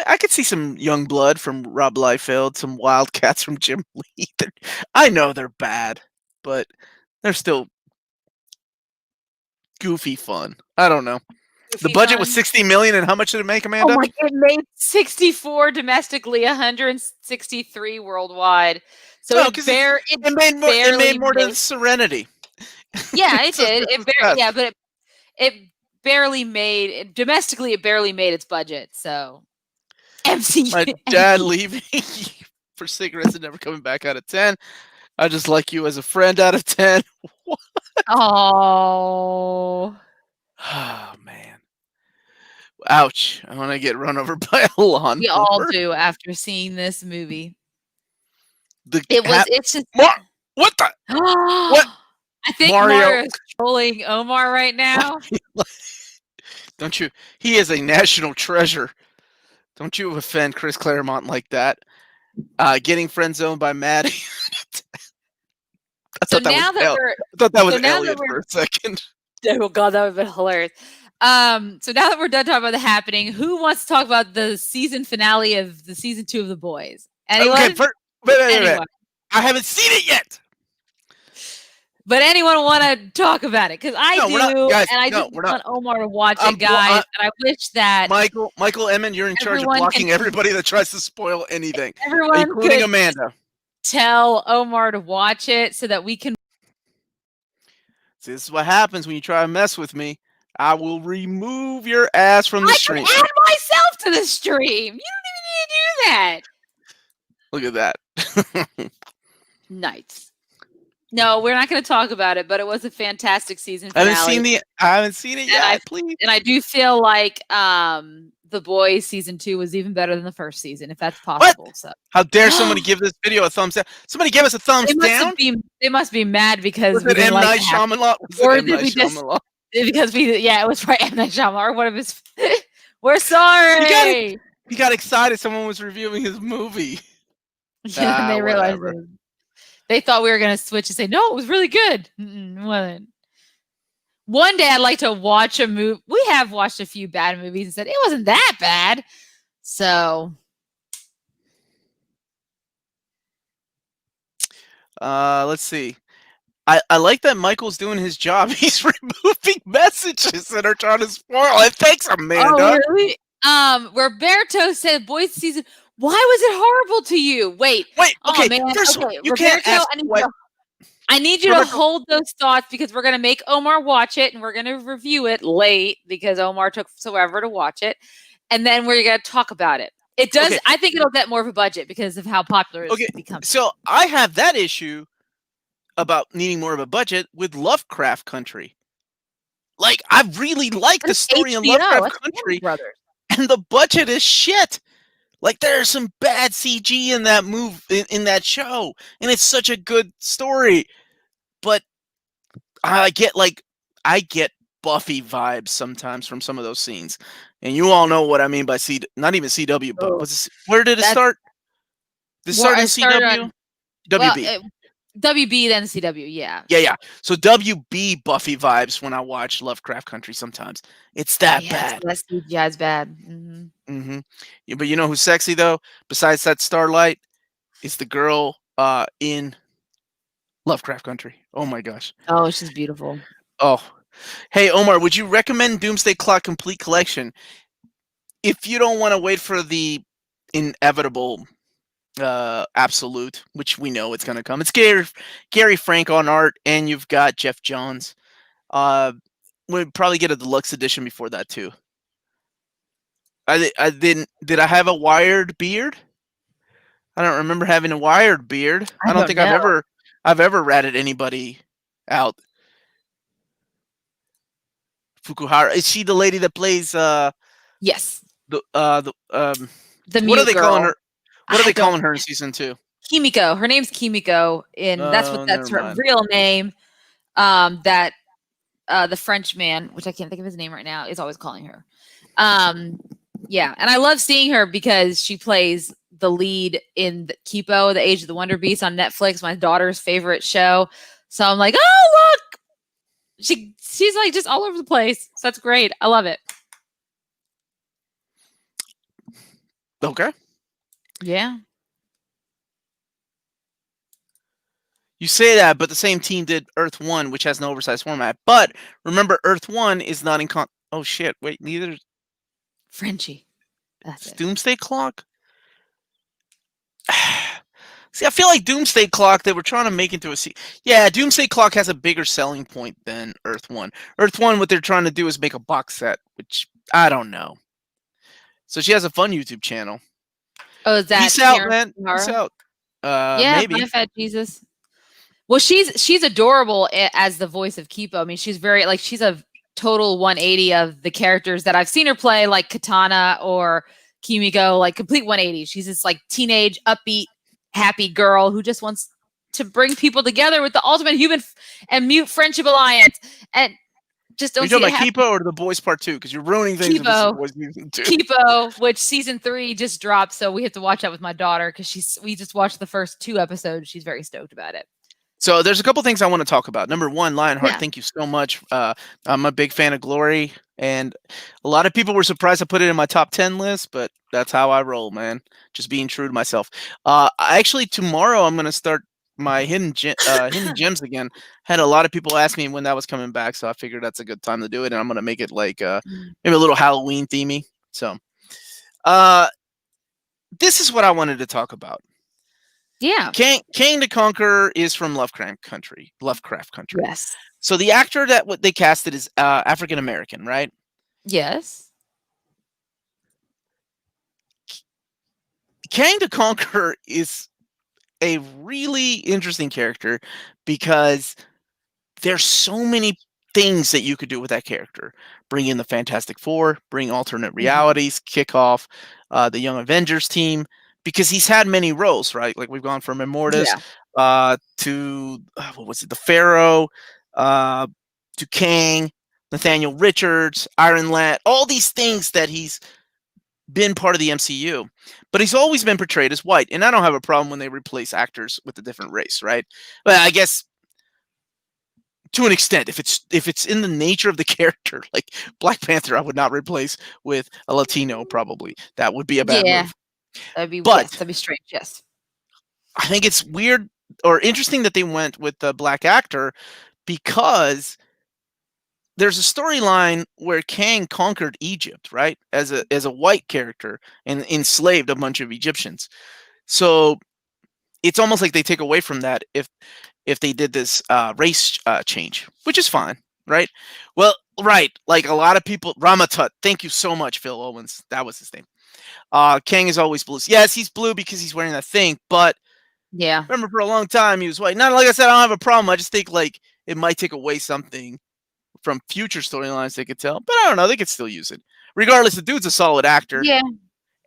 I could see some young blood from Rob Liefeld, some Wildcats from Jim Lee. I know they're bad, but they're still goofy fun. I don't know. The Goofy budget was fun. 60 million, and how much did it make, Oh Amanda? my! It made 64 domestically, 163 worldwide. So No, it because bare it it made barely more than made. Serenity. Yeah, it It's a- did. it's a success. Yeah, but it barely made domestically. It barely made its budget. So My dad leaving for cigarettes and never coming back out of 10. I just like you as a friend out of 10. Oh, Oh man. Ouch. I want to get run over by a we all lawnmower. do after seeing this movie. The It's just. what the what I think Mario Mario is trolling Omar right now. Don't you he is a national treasure. Don't you offend Chris Claremont like that. Getting friend zoned by Maddie. I So thought that was now that we're I thought that was so now that Elliot for we're a second. oh god, that would have been hilarious. So now that we're done talking about The Happening, who wants to talk about the season finale of the season 2 of The Boys? Anyone? Okay, wait. Anyone? I haven't seen it yet. But anyone want to talk about it? Because I No, do, we're not, guys. and I No, just we're want not. Omar to watch I'm it, guys. And I wish that Michael Emmon, you're in charge of everyone blocking can- everybody that tries to spoil anything, everyone including could Amanda. tell Omar to watch it so that we can. See, this is what happens when you try to mess with me. I will remove your ass from the I stream. can add myself to the stream. You don't even need to do that. Look at that. Nice. No, we're not going to talk about it, but it was a fantastic season I finale. haven't seen it yet. Please. And I do feel like The Boys season 2 was even better than the first season, if that's possible. So How dare somebody give this video a thumbs down? Somebody give us a thumbs down. They must be mad because Was we it didn't M like Night Shyamalan? or did we just because it was probably M Night Shyamalan or one of his. We're sorry. He got excited. Someone was reviewing his movie. Yeah, and they realized whatever. they thought we were going to switch and say, no, it was really good. It wasn't. One day I'd like to watch a movie. We have watched a few bad movies and said it wasn't that bad. So. Let's see. I like that Michael's doing his job. He's removing messages that are trying to spoil it. Thanks, Amanda. Oh, really? Roberto said, "Boys season. Why was it horrible to you?" Wait. Okay. Oh, man. First, okay. you Roberto, can't ask I need you to hold those thoughts because we're going to make Omar watch it and we're going to review it late because Omar took forever to watch it. And then we're going to talk about it. It does. Okay. I think it'll get more of a budget because of how popular it's become. So I have that issue about needing more of a budget with Lovecraft Country. Like, I really like the story in Lovecraft Country, and the budget is shit. Like, there's some bad CG in that in that show, and it's such a good story. But I get Buffy vibes sometimes from some of those scenes, and you all know what I mean by not even CW, but where did it start? Did it start in CW? WB. WB then CW, yeah. Yeah. So WB Buffy vibes when I watch Lovecraft Country sometimes. It's that bad. Yeah, it's bad. Yeah, but you know who's sexy though? Besides that Starlight, is the girl in Lovecraft Country. Oh my gosh. Oh, she's beautiful. Oh. Hey Omar, would you recommend Doomsday Clock Complete Collection if you don't want to wait for the inevitable absolute, which we know it's going to come? It's Gary Frank on art, and you've got Jeff Johns. We'll probably get a deluxe edition before that too. Did I have a wired beard? I don't remember having a wired beard. I don't think I've ever ratted anybody out. Fukuhara, is she the lady that plays yes. The what are they calling her? What are they calling her in season 2? Kimiko. Her name's Kimiko, and that's her real name. That the French man, which I can't think of his name right now, is always calling her. Yeah, and I love seeing her because she plays the lead in Kipo, The Age of the Wonder Beast on Netflix, my daughter's favorite show. So I'm like, oh look, she's like just all over the place. So that's great. I love it. Okay. Yeah. You say that, but the same team did Earth 1, which has an oversized format. But remember, Earth 1 is not in oh shit, wait, neither Frenchie. That's is it. Doomsday Clock? See, I feel like Doomsday Clock, they were trying to make into a yeah, Doomsday Clock has a bigger selling point than Earth 1. Earth 1, what they're trying to do is make a box set, which I don't know. So she has a fun YouTube channel. Oh, is that Peace out, Karen man. Peace Fukuhara? out. Yeah, Maybe. my fat Jesus. Well, she's adorable as the voice of Kipo. I mean, she's very like she's a total 180 of the characters that I've seen her play, like Katana or Kimiko, like complete 180. She's this like teenage, upbeat, happy girl who just wants to bring people together with the ultimate human and mute friendship alliance, and just Are don't you see talking it about happen. Kipo or the Boys Part 2? Because you're ruining things if it's the Kipo, Boys Season 2. Kipo, which season 3 just dropped, so we have to watch that with my daughter because we just watched the first 2 episodes. She's very stoked about it. So there's a couple things I want to talk about. Number one, Lionheart, Yeah. thank you so much. I'm a big fan of Glory, and a lot of people were surprised I put it in my top 10 list, but that's how I roll, man. Just being true to myself. Actually, tomorrow I'm going to start my hidden gems again. Had a lot of people ask me when that was coming back, so I figured that's a good time to do it, and I'm going to make it like maybe a little Halloween themey. So this is what I wanted to talk about. Yeah. Kang the Conqueror is from Lovecraft Country. Lovecraft Country. Yes. So the actor that what they casted is African American, right? Yes. Kang the Conqueror is a really interesting character because there's so many things that you could do with that character. Bring in the Fantastic Four, bring alternate realities, kick off the Young Avengers team, because he's had many roles, right? Like we've gone from Immortus to what was it, the Pharaoh, to Kang, Nathaniel Richards, Iron Lad, all these things that he's been part of the MCU, but he's always been portrayed as white, and I don't have a problem when they replace actors with a different race, right? But I guess to an extent, if it's in the nature of the character, like Black Panther, I would not replace with a Latino. Probably that would be a bad move. That'd be But that'd be strange. Yes, I think it's weird or interesting that they went with the black actor because there's a storyline where Kang conquered Egypt, right, as a white character and enslaved a bunch of Egyptians. So it's almost like they take away from that if they did this race change, which is fine, right? Well, right, like a lot of people, Ramatut, thank you so much, Phil Owens, that was his name. Kang is always blue. Yes, he's blue because he's wearing that thing, but yeah, remember for a long time he was white. Not like I said, I don't have a problem. I just think like it might take away something from future storylines they could tell, but I don't know, they could still use it. Regardless, the dude's a solid actor. yeah.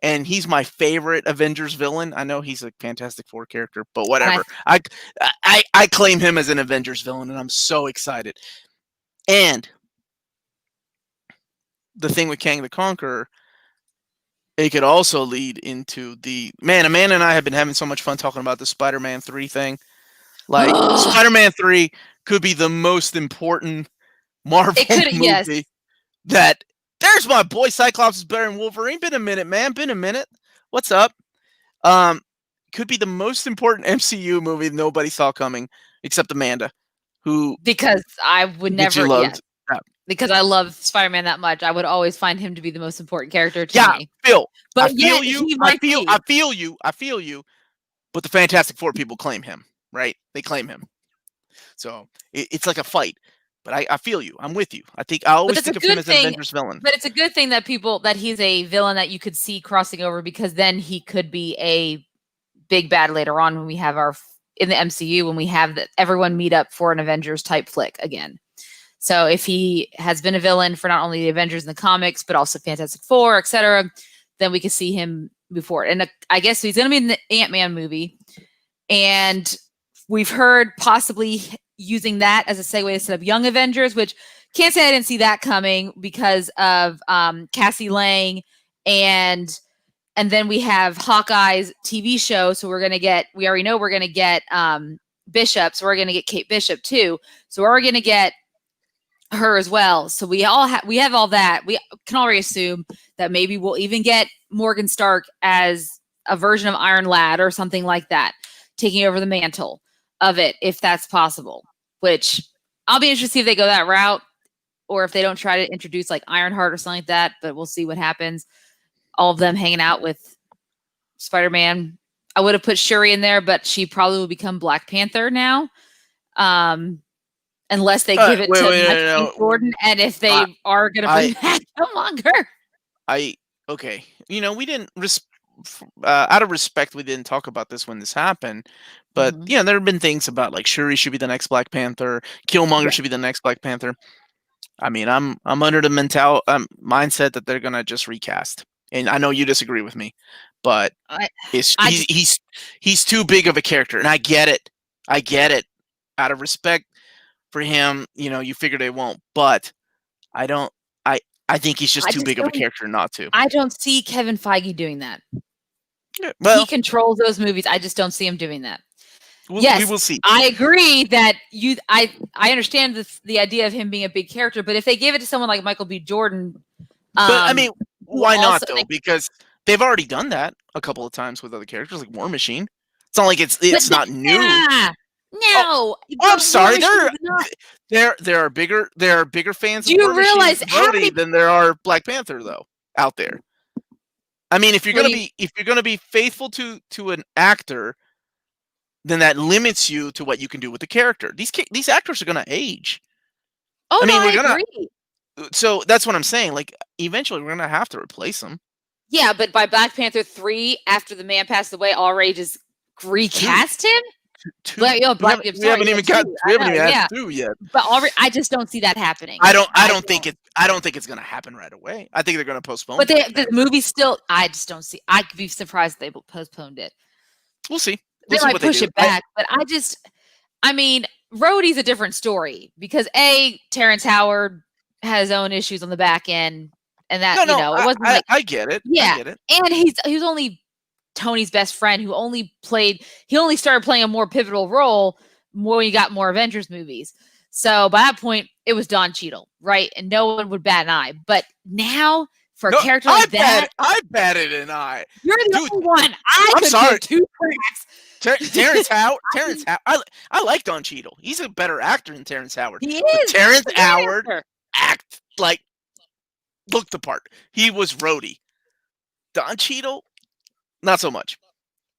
And he's my favorite Avengers villain. I know he's a Fantastic Four character, but whatever. I claim him as an Avengers villain, and I'm so excited. And the thing with Kang the Conqueror, it could also lead into the Amanda and I have been having so much fun talking about the Spider-Man 3 thing. Like Spider-Man 3 could be the most important Marvel movie that there's my boy Cyclops is better than Wolverine. Been a minute, man. Been a minute. What's up? Could be the most important MCU movie nobody saw coming except Amanda, who because I would never. Yeah, because I love Spider-Man that much, I would always find him to be the most important character to me. Phil, but I feel you. I feel you. But the Fantastic Four people claim him, right? They claim him. So it's like a fight. But I feel you. I'm with you. I always think of him as an Avengers villain. But it's a good thing that he's a villain that you could see crossing over, because then he could be a big bad later on when we have in the MCU, when we have everyone meet up for an Avengers type flick again. So if he has been a villain for not only the Avengers in the comics, but also Fantastic Four, etc., then we can see him move forward. And I guess he's going to be in the Ant-Man movie. And we've heard possibly using that as a segue to set up Young Avengers, which can't say I didn't see that coming because of Cassie Lang, and then we have Hawkeye's TV show. So we already know we're gonna get Bishop, so we're gonna get Kate Bishop too. So we're gonna get her as well. So we have all that. We can already assume that maybe we'll even get Morgan Stark as a version of Iron Lad or something like that, taking over the mantle of it, if that's possible. Which I'll be interested to see if they go that route, or if they don't try to introduce like Ironheart or something like that. But we'll see what happens. All of them hanging out with Spider-Man. I would have put Shuri in there, but she probably will become Black Panther now. Unless they give it to Michael B. Jordan, and if they are going to bring back Killmonger. Okay. You know, we didn't out of respect, we didn't talk about this when this happened. But there have been things about like Shuri should be the next Black Panther, Killmonger should be the next Black Panther. I mean, I'm under the mindset that they're gonna just recast, and I know you disagree with me, but he's too big of a character, and I get it. Out of respect for him, you figure they won't, but I don't. I think he's just too big of a character not to. I don't see Kevin Feige doing that. Yeah, well, he controls those movies. I just don't see him doing that. We will see. I agree that I understand the idea of him being a big character, but if they give it to someone like Michael B. Jordan, but I mean, why not though? Because they've already done that a couple of times with other characters, like War Machine. It's not like it's not new. No, I'm sorry. There are bigger fans. Do you realize how many than there are Black Panther though out there? I mean, if you're gonna be faithful to an actor, then that limits you to what you can do with the character. These actors are gonna age. Oh, I agree. So that's what I'm saying. Like, eventually, we're gonna have to replace them. Yeah, but by Black Panther 3, after the man passed away, already just recast him. We haven't even had 2 yet. But already, I just don't see that happening. I don't think it's gonna happen right away. I think they're gonna postpone. But the movie still. I just don't see. I'd be surprised if they postponed it. We'll see. They might push it back, but I mean, Rhodey's a different story because Terrence Howard has his own issues on the back end, and that it wasn't like I get it. Yeah, I get it. And he's only Tony's best friend who only started playing a more pivotal role when he got more Avengers movies. So by that point, it was Don Cheadle, right? And no one would bat an eye. But now, for a character like that, I batted an eye. You're the only one. I'm sorry. 2 cracks. Terrence Howard. I like Don Cheadle. He's a better actor than Terrence Howard. He is. Terrence Howard looked the part. He was Rhodey. Don Cheadle, not so much.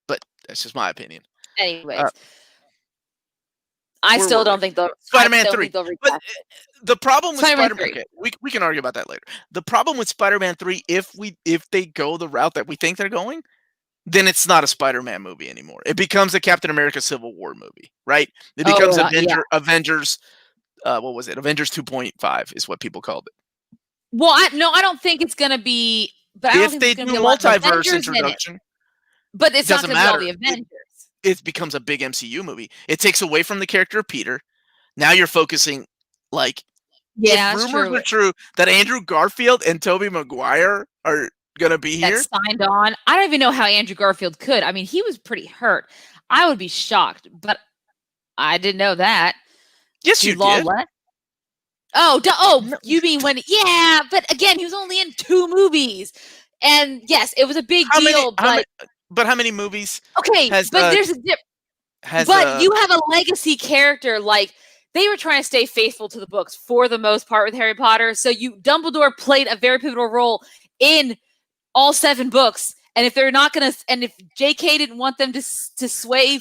But that's just my opinion. Anyways. I still don't think they'll Spider-Man 3. But the problem with Spider-Man, okay, we can argue about that later. The problem with Spider-Man 3, if they go the route that we think they're going, then it's not a Spider-Man movie anymore. It becomes a Captain America Civil War movie, right? It becomes Avengers. What was it? Avengers 2.5 is what people called it. Well, I don't think it's going to be. But if they do multiverse introduction, but it's not going to be all the Avengers. It becomes a big MCU movie. It takes away from the character of Peter. Now you're focusing, if rumors are true that Andrew Garfield and Tobey Maguire are going to be here. Signed on. I don't even know how Andrew Garfield could. I mean, he was pretty hurt. I would be shocked, but I didn't know that. Yes, you did. You mean when? Yeah, but again, he was only in 2 movies, and yes, it was a big deal. But how many movies? Okay, there's a dip. You have a legacy character. Like, they were trying to stay faithful to the books for the most part with Harry Potter. So Dumbledore played a very pivotal role in all 7 books. And if they're not gonna, and if J.K. didn't want them to sway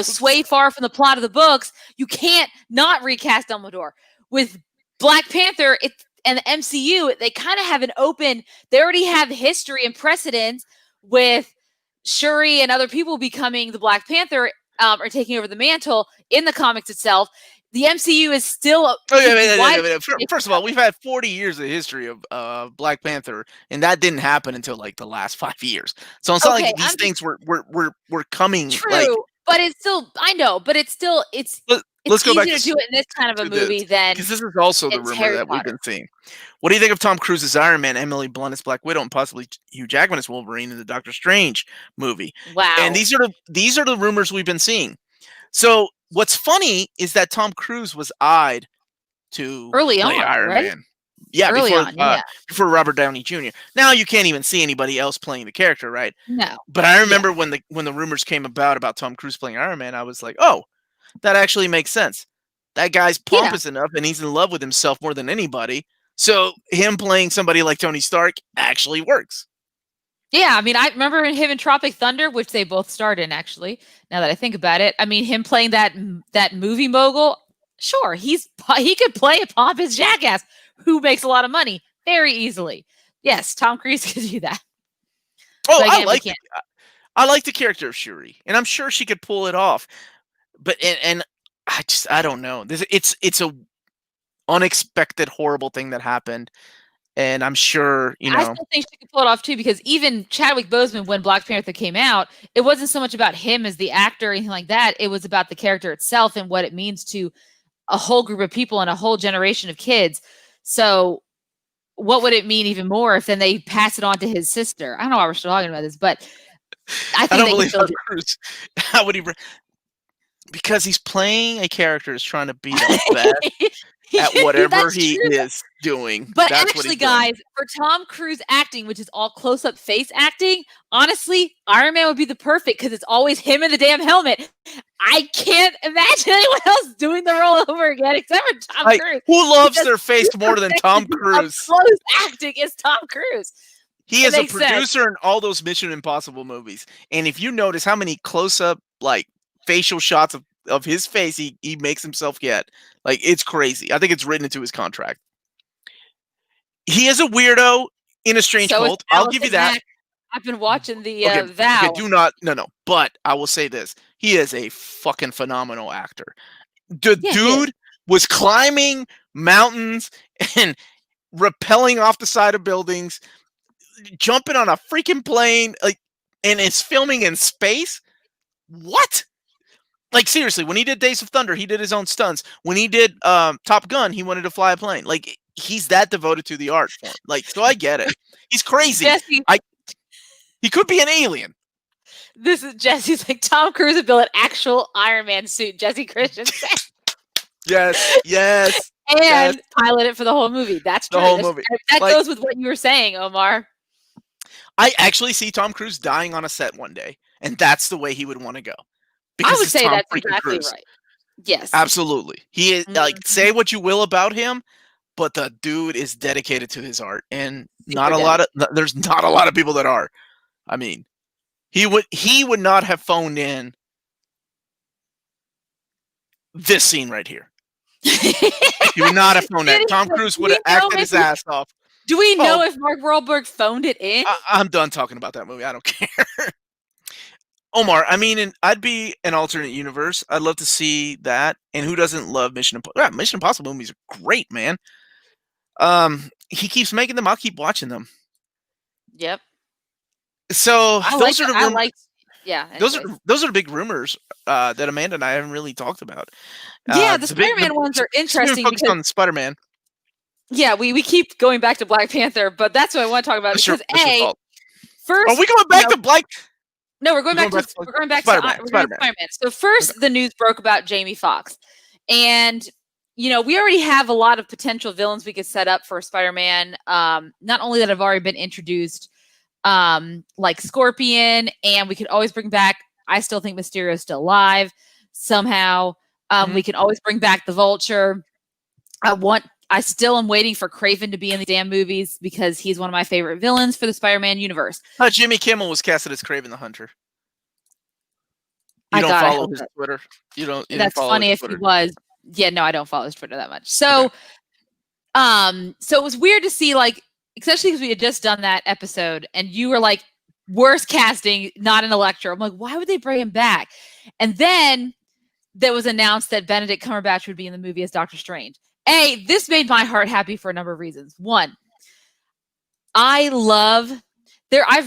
sway far from the plot of the books, you can't not recast Dumbledore. With Black Panther and the MCU, they kind of have an open. They already have history and precedence with Shuri and other people becoming the Black Panther or taking over the mantle in the comics itself. The MCU is still. First of all, we've had 40 years of history of Black Panther, and that didn't happen until like the last 5 years. So it's not like these things were coming. True, but it's still. I know, but it's still. Let's go back to do it in this kind of a movie than because this is also the rumor that we've been seeing. What do you think of Tom Cruise's Iron Man, Emily Blunt as Black Widow, and possibly Hugh Jackman as Wolverine in the Doctor Strange movie? Wow! And these are the rumors we've been seeing. So what's funny is that Tom Cruise was eyed to Early play on, Iron right? Man. Yeah, Early on, yeah. before Robert Downey Jr. Now you can't even see anybody else playing the character, right? No. But I Yeah. remember when the rumors came about Tom Cruise playing Iron Man, I was like, oh, that actually makes sense. That guy's Yeah. pompous enough, and he's in love with himself more than anybody. So him playing somebody like Tony Stark actually works. Yeah, I mean, I remember him in Tropic Thunder, which they both starred in, actually. Now that I think about it, I mean, him playing that movie mogul. Sure, he could play a pompous jackass who makes a lot of money very easily. Yes, Tom Cruise could do that. Oh, But again, we can't. I like the character of Shuri, and I'm sure she could pull it off. But and I don't know. It's a unexpected horrible thing that happened, and I'm sure I still think she could pull it off too, because even Chadwick Boseman, when Black Panther came out, it wasn't so much about him as the actor or anything like that. It was about the character itself and what it means to a whole group of people and a whole generation of kids. So what would it mean even more if then they pass it on to his sister? I don't know why we're still talking about this, but I think don't believe Tom Cruise. How would he? Because he's playing a character is trying to be the best at whatever he is doing. But That's actually, guys, for Tom Cruise acting, which is all close-up face acting, honestly, Iron Man would be the perfect, because it's always him in the damn helmet. I can't imagine anyone else doing the role over again except for Tom Cruise. Who loves their face more than Tom Cruise? Close acting is Tom Cruise. He is a producer in all those Mission Impossible movies. And if you notice how many close-up, like, facial shots of his face he makes himself get, like, it's crazy. I think it's written into his contract. He is a weirdo in a strange cult. I'll give you that. I've been watching the Vow. No. But I will say this: he is a fucking phenomenal actor. The dude was climbing mountains and rappelling off the side of buildings, jumping on a freaking plane, like, and is filming in space. What? Like, seriously, when he did Days of Thunder, he did his own stunts. When he did Top Gun, he wanted to fly a plane. Like, he's that devoted to the art form. Like, so I get it. He's crazy. He could be an alien. This is Jesse's like, Tom Cruise would build an actual Iron Man suit, Jesse Christensen. Yes. And pilot it for the whole movie. That's true. The whole movie. That goes with what you were saying, Omar. I actually see Tom Cruise dying on a set one day, and that's the way he would want to go. I would say that's exactly right. Yes. Absolutely. He is, like, say what you will about him, but the dude is dedicated to his art, and there's not a lot of people that are. I mean, he would not have phoned in this scene right here. He would not have phoned that. Tom Cruise would have acted his ass off. Do we know if Mark Wahlberg phoned it in? I'm done talking about that movie. I don't care. Omar, I mean, I'd be an alternate universe. I'd love to see that. And who doesn't love Mission Impossible? Yeah, Mission Impossible movies are great, man. He keeps making them. I'll keep watching them. Yep. So those are the rumors. Those are the big rumors that Amanda and I haven't really talked about. Yeah, the Spider-Man ones are interesting. Focused on Spider-Man. Yeah, we keep going back to Black Panther, but that's what I want to talk about. Because first, are we going back to Black? No, we're going back to Spider-Man. So first, the news broke about Jamie Foxx, and we already have a lot of potential villains we could set up for Spider-Man. Not only that have already been introduced, like Scorpion, and we could always bring back. I still think Mysterio is still alive somehow. We can always bring back the Vulture. I still am waiting for Kraven to be in the damn movies because he's one of my favorite villains for the Spider-Man universe. Jimmy Kimmel was casted as Kraven the Hunter. You don't follow his Twitter. You don't. That's funny if he was. Yeah, no, I don't follow his Twitter that much. So, so it was weird to see, like, especially because we had just done that episode, and you were like, worst casting, not an Electro. I'm like, why would they bring him back? And then there was announced that Benedict Cumberbatch would be in the movie as Doctor Strange. This made my heart happy for a number of reasons. One, I've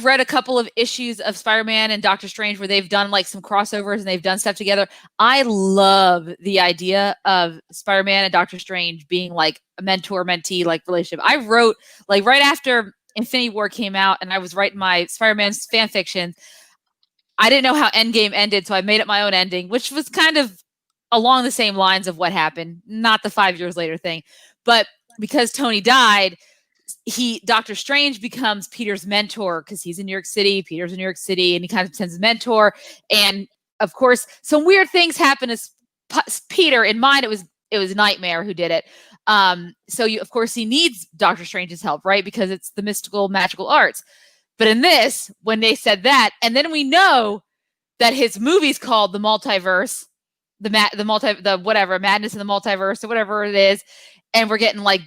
read a couple of issues of Spider-Man and Doctor Strange where they've done like some crossovers and they've done stuff together. I love the idea of Spider-Man and Doctor Strange being like a mentor-mentee like relationship. I wrote like right after Infinity War came out and I was writing my Spider-Man fan fiction. I didn't know how Endgame ended, so I made up my own ending, which was kind of along the same lines of what happened, not the 5 years later thing, but because Tony died, Doctor Strange becomes Peter's mentor because he's in New York City, Peter's in New York City, and he kind of becomes his mentor. And of course, some weird things happen as Peter. In mine, it was Nightmare who did it. So of course he needs Doctor Strange's help, right? Because it's the mystical, magical arts. But in this, when they said that, and then we know that his movie's called The Multiverse, the whatever, Madness in the Multiverse or whatever it is, and we're getting like,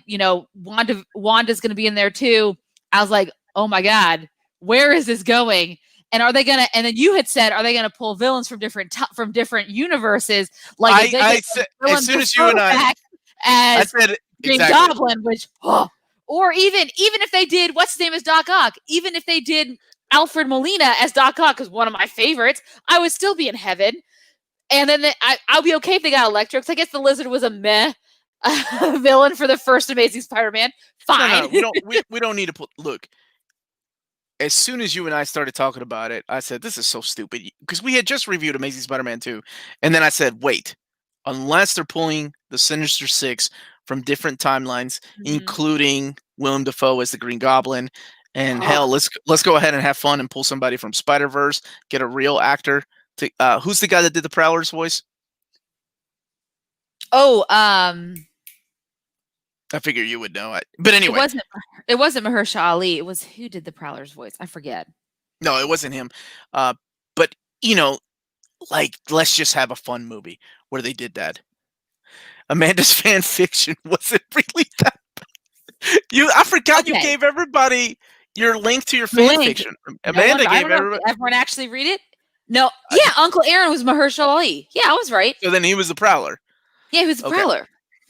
Wanda's going to be in there too. I was like, oh my God, where is this going? And are they gonna? And then you had said, are they gonna pull villains from different universes? Like I said, as soon as you and I said Green Goblin, which, or even if they did, what's his name is Doc Ock. Even if they did Alfred Molina as Doc Ock, is one of my favorites, I would still be in heaven. And then I'll be okay if they got Electro, because I guess the Lizard was a meh villain for the first Amazing Spider-Man. Fine. No, we don't need to put. Look, as soon as you and I started talking about it, I said, this is so stupid. Because we had just reviewed Amazing Spider-Man 2. And then I said, wait, unless they're pulling the Sinister Six from different timelines, including Willem Dafoe as the Green Goblin, and hell, let's go ahead and have fun and pull somebody from Spider-Verse, get a real actor. Who's the guy that did the Prowler's voice? Oh, I figure you would know it. But anyway. It wasn't Mahershala Ali. It was, who did the Prowler's voice? I forget. No, it wasn't him. But, like, let's just have a fun movie where they did that. Amanda's fan fiction wasn't really that bad. I forgot you gave everybody your link to your fan fiction. Amanda gave everybody. Everyone actually read it? No. Yeah, Uncle Aaron was Mahershala Ali. Yeah, I was right. So then he was the Prowler. Yeah, he was the Prowler.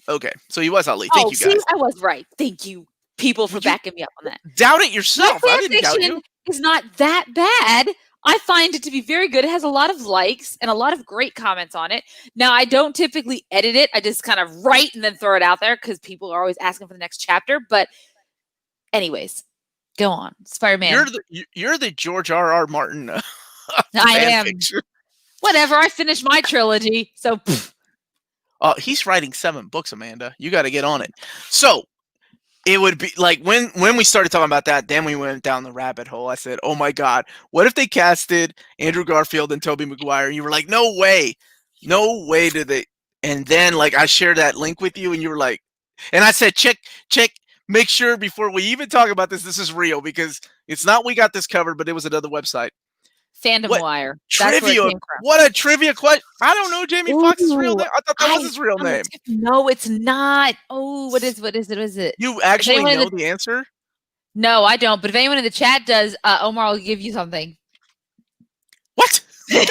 Okay, so he was Ali. Thank you, guys. I was right. Thank you, people, for backing me up on that. Doubt it yourself. I didn't doubt you. It's not that bad. I find it to be very good. It has a lot of likes and a lot of great comments on it. Now, I don't typically edit it. I just kind of write and then throw it out there because people are always asking for the next chapter. But anyways, go on. Spider-Man. You're the George R.R. Martin. I am. Fiction. Whatever. I finished my trilogy. So. He's writing 7 books, Amanda. You got to get on it. So it would be like when we started talking about that, then we went down the rabbit hole. I said, oh my God, what if they casted Andrew Garfield and Tobey Maguire? And you were like, no way did they. And then like I shared that link with you and you were like, and I said, check, make sure before we even talk about this is real, because it's not we got this covered, but it was another website. Fandom Wire. Trivia. What a trivia question. I don't know Jamie Foxx's real name. I thought that was his real name. No, it's not. Oh, what is it? You actually know the answer? No, I don't. But if anyone in the chat does, Omar will give you something. What? You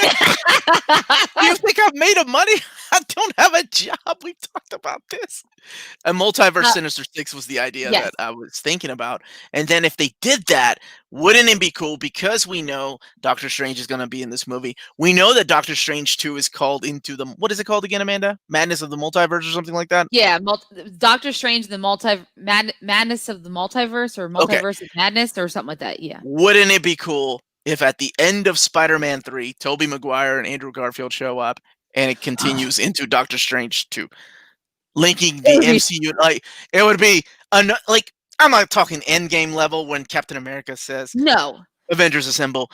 think I've made of money? I don't have a job. We've talked about this. A Multiverse Sinister Six was the idea that I was thinking about. And then if they did that, wouldn't it be cool? Because we know Doctor Strange is going to be in this movie. We know that Doctor Strange 2 is called into the, what is it called again, Amanda? Madness of the Multiverse or something like that? Yeah, Doctor Strange, the Madness of the Multiverse, or Multiverse of Madness, or something like that, yeah. Wouldn't it be cool if at the end of Spider-Man 3, Tobey Maguire and Andrew Garfield show up and it continues into Doctor Strange 2, linking the MCU? Like, it would be like, I'm not talking Endgame level when Captain America says no, Avengers Assemble,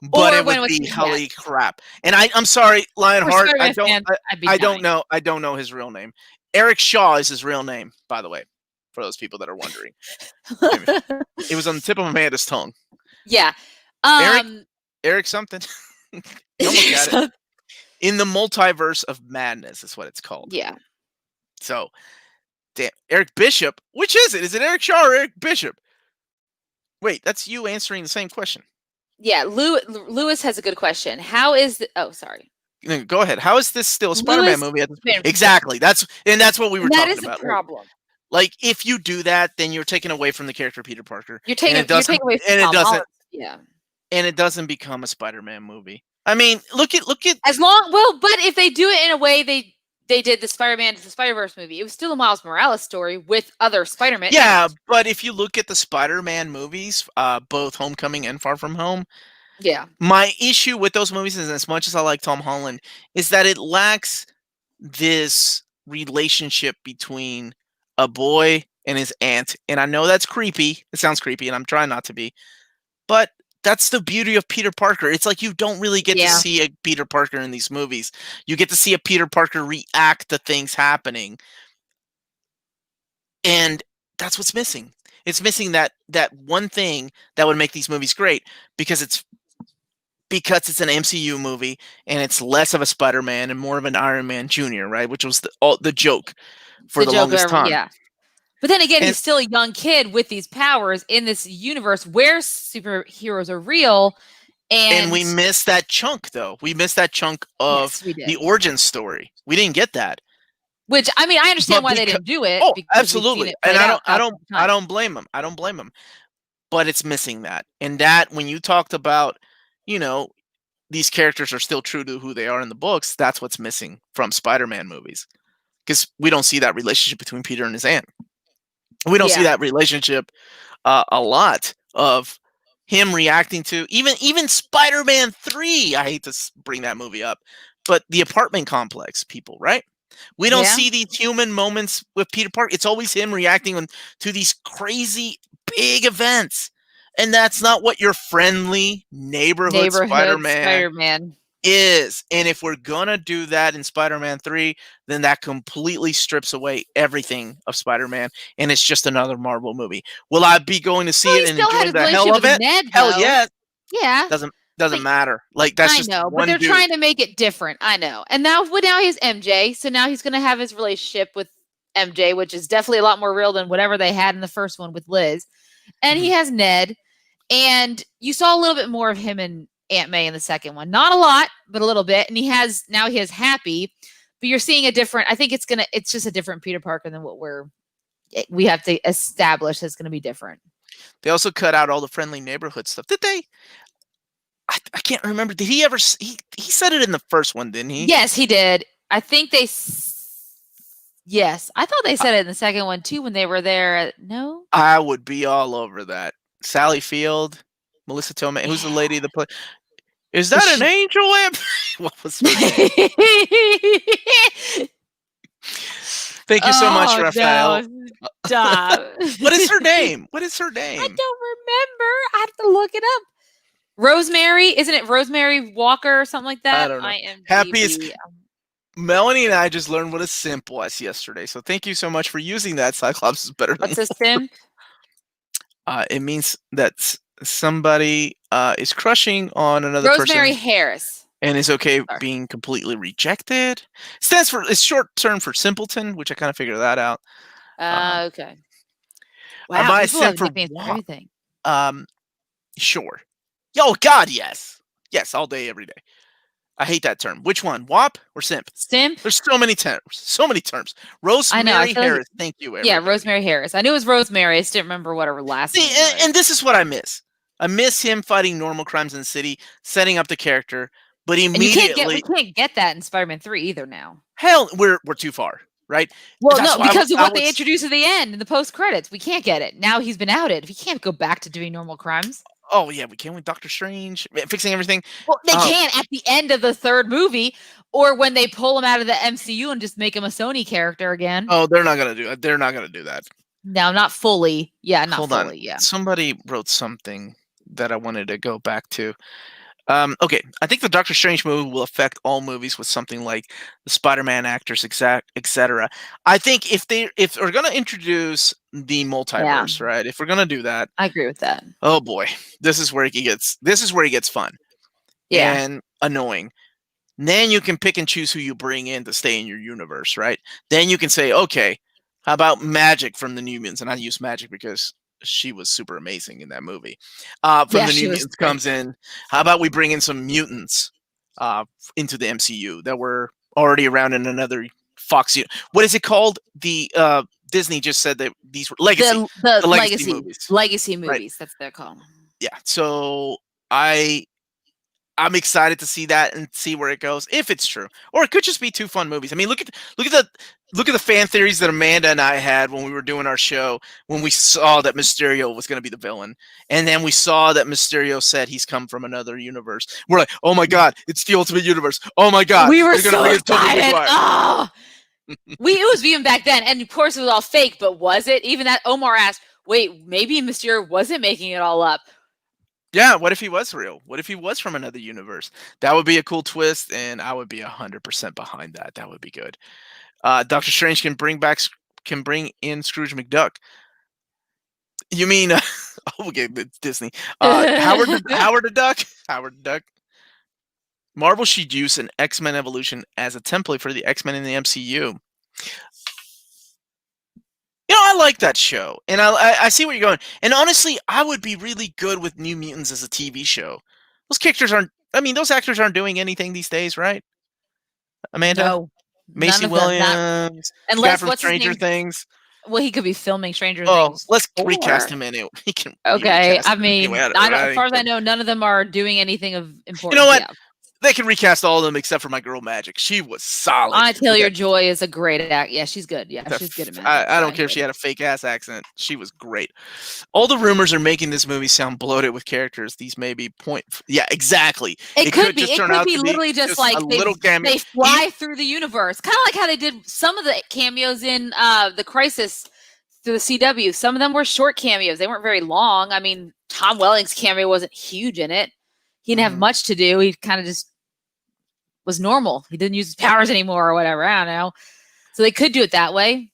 but it would be holy crap. And I'm sorry, Lionheart, I don't know his real name. Eric Shaw is his real name, by the way, for those people that are wondering. It was on the tip of Amanda's tongue. Yeah. Eric something. You almost got it. In the Multiverse of Madness is what it's called. Yeah. So, damn, Eric Bishop. Which is it? Is it Eric Shaw or Eric Bishop? Wait, that's you answering the same question. Yeah, Lewis has a good question. How is the? Oh, sorry. Go ahead. How is this still a Spider-Man movie? Exactly. That's what we were talking about. That is a problem. Like, if you do that, then you're taking away from the character Peter Parker. You're taking away from Tom Holland. Yeah. And it doesn't become a Spider-Man movie. I mean, look at but if they do it in a way they did the Spider-Man to the Spider-Verse movie, it was still a Miles Morales story with other Spider-Man. Yeah, but if you look at the Spider-Man movies, both Homecoming and Far From Home, yeah, my issue with those movies is, as much as I like Tom Holland, is that it lacks this relationship between a boy and his aunt. And I know that's creepy. It sounds creepy, and I'm trying not to be. But that's the beauty of Peter Parker. It's like you don't really get to Yeah. see a Peter Parker in these movies. You get to see a Peter Parker react to things happening. And that's what's missing. It's missing that one thing that would make these movies great, because it's an MCU movie and it's less of a Spider-Man and more of an Iron Man Jr., right? Which was the joke for the longest time. Yeah. But then again, And- he's still a young kid with these powers in this universe where superheroes are real. And we missed that chunk, though. We missed that chunk of Yes, we did. the origin story. We didn't get that. Which, I mean, I understand But why they didn't do it. Oh, because we've seen absolutely. it And played out I thousands of times. don't blame them. I don't blame them. But it's missing that. And that, when you talked about, these characters are still true to who they are in the books, that's what's missing from Spider-Man movies. Because we don't see that relationship between Peter and his aunt. We don't see that relationship a lot of him reacting to even Spider-Man 3. I hate to bring that movie up, but the apartment complex people, right? We don't see these human moments with Peter Parker. It's always him reacting to these crazy big events. And that's not what your friendly neighborhood Spider-Man is. And if we're going to do that in Spider-Man 3, then that completely strips away everything of Spider-Man, and it's just another Marvel movie. Will I be going to see it and enjoy the hell of it? Hell yeah. Yeah. Doesn't matter. Like, that's just I know, one but they're dude. trying to make it different. I know. And now he's MJ, so now he's going to have his relationship with MJ, which is definitely a lot more real than whatever they had in the first one with Liz. And he has Ned, and you saw a little bit more of him and Aunt May in the second one. Not a lot, but a little bit. And he has Happy, but you're seeing a different, I think it's just a different Peter Parker than what we have to establish is going to be different. They also cut out all the friendly neighborhood stuff. Did they? I can't remember. Did he ever? He said it in the first one, didn't he? Yes, he did. I think they. Yes, I thought they said it in the second one too when they were there. No, I would be all over that. Sally Field, Melissa Tomei. Who's the lady that play? Is that an angel? What was her name? Thank you so much, Raphael. No, stop. What is her name? I don't remember. I have to look it up. Rosemary, isn't it Rosemary Walker or something like that? I don't know. Happiest. Melanie and I just learned what a simp was yesterday, so thank you so much for using that. Cyclops is better than What's a simp? It means that somebody is crushing on another person. Rosemary Harris. And is okay being completely rejected. It's short term for simpleton, which I kind of figured that out. Okay. Wow, people have nicknames for everything. Sure. Oh God, yes. Yes, all day, every day. I hate that term. Which one? WAP or simp? Simp. There's so many terms. Rosemary Harris. Thank you, everybody. Yeah, Rosemary Harris. I knew it was Rosemary. I just didn't remember what her last name was. And this is what I miss. I miss him fighting normal crimes in the city, setting up the character, but immediately... we can't get that in Spider-Man 3 either now. Hell, we're too far, right? Well, no, because of what they introduced at the end in the post-credits. We can't get it. Now he's been outed. We can't go back to doing normal crimes. Oh, yeah, we can with Doctor Strange, fixing everything. Well, they can at the end of the third movie, or when they pull him out of the MCU and just make him a Sony character again. Oh, they're not going to do it. They're not going to do that. No, not fully. Yeah, not Hold fully, on. Yeah. Somebody wrote something that I wanted to go back to. Okay, I think the Doctor Strange movie will affect all movies with something like the Spider-Man actors, etc. I think if we're going to introduce the multiverse, right? If we're going to do that, I agree with that. Oh boy, this is where it gets fun, and annoying. Then you can pick and choose who you bring in to stay in your universe, right? Then you can say, okay, how about Magic from the New Mutants? And I use Magic because she was super amazing in that movie. From the New Mutants comes in. How about we bring in some mutants into the MCU that were already around in another Fox? What is it called? The Disney just said that these were legacy. The legacy movies. Legacy movies. Right. That's what they're called. Yeah. So I I'm excited to see that and see where it goes, if it's true, or it could just be two fun movies. I mean, look at the fan theories that Amanda and I had when we were doing our show when we saw that Mysterio was going to be the villain, and then we saw that Mysterio said he's come from another universe. We're like, oh my god, it's the Ultimate Universe! Oh my god, We were they're gonna so bring in Tobey excited. Maguire. Oh, it was even back then, and of course it was all fake. But was it? Even that Omar asked, "Wait, maybe Mysterio wasn't making it all up." Yeah, what if he was real? What if he was from another universe? That would be a cool twist, and I would be 100% behind that. That would be good. Doctor Strange can bring in Scrooge McDuck. You mean okay, it's Disney? Howard the Duck. Howard the Duck. Marvel should use an X-Men Evolution as a template for the X-Men in the MCU. You know, I like that show, and I see where you're going. And honestly, I would be really good with New Mutants as a TV show. Those characters aren't. I mean, those actors aren't doing anything these days, right? Amanda, No, none Macy of them. Not Williams, the guy unless from what's his Stranger name? Things. Well, he could be filming Stranger Oh, Things let's 4. recast him anyway. He can be Okay, recast I mean, anyway. I don't, as far as I know, none of them are doing anything of You importance. know what? Yeah. They can recast all of them except for my girl Magic. She was solid. Anna Taylor-Joy is a great act. Yeah, she's good. Yeah, The she's good at f- Magic. I don't care if she had a fake ass accent. She was great. All the rumors are making this movie sound bloated with characters. These may be point. Yeah, exactly. It could be. just It turn could out be to literally just like a little cameo. they fly through the universe, kind of like how they did some of the cameos in the Crisis through the CW. Some of them were short cameos. They weren't very long. I mean, Tom Welling's cameo wasn't huge in it. He didn't have much to do. He kind of just was normal. He didn't use his powers anymore or whatever. I don't know. So they could do it that way.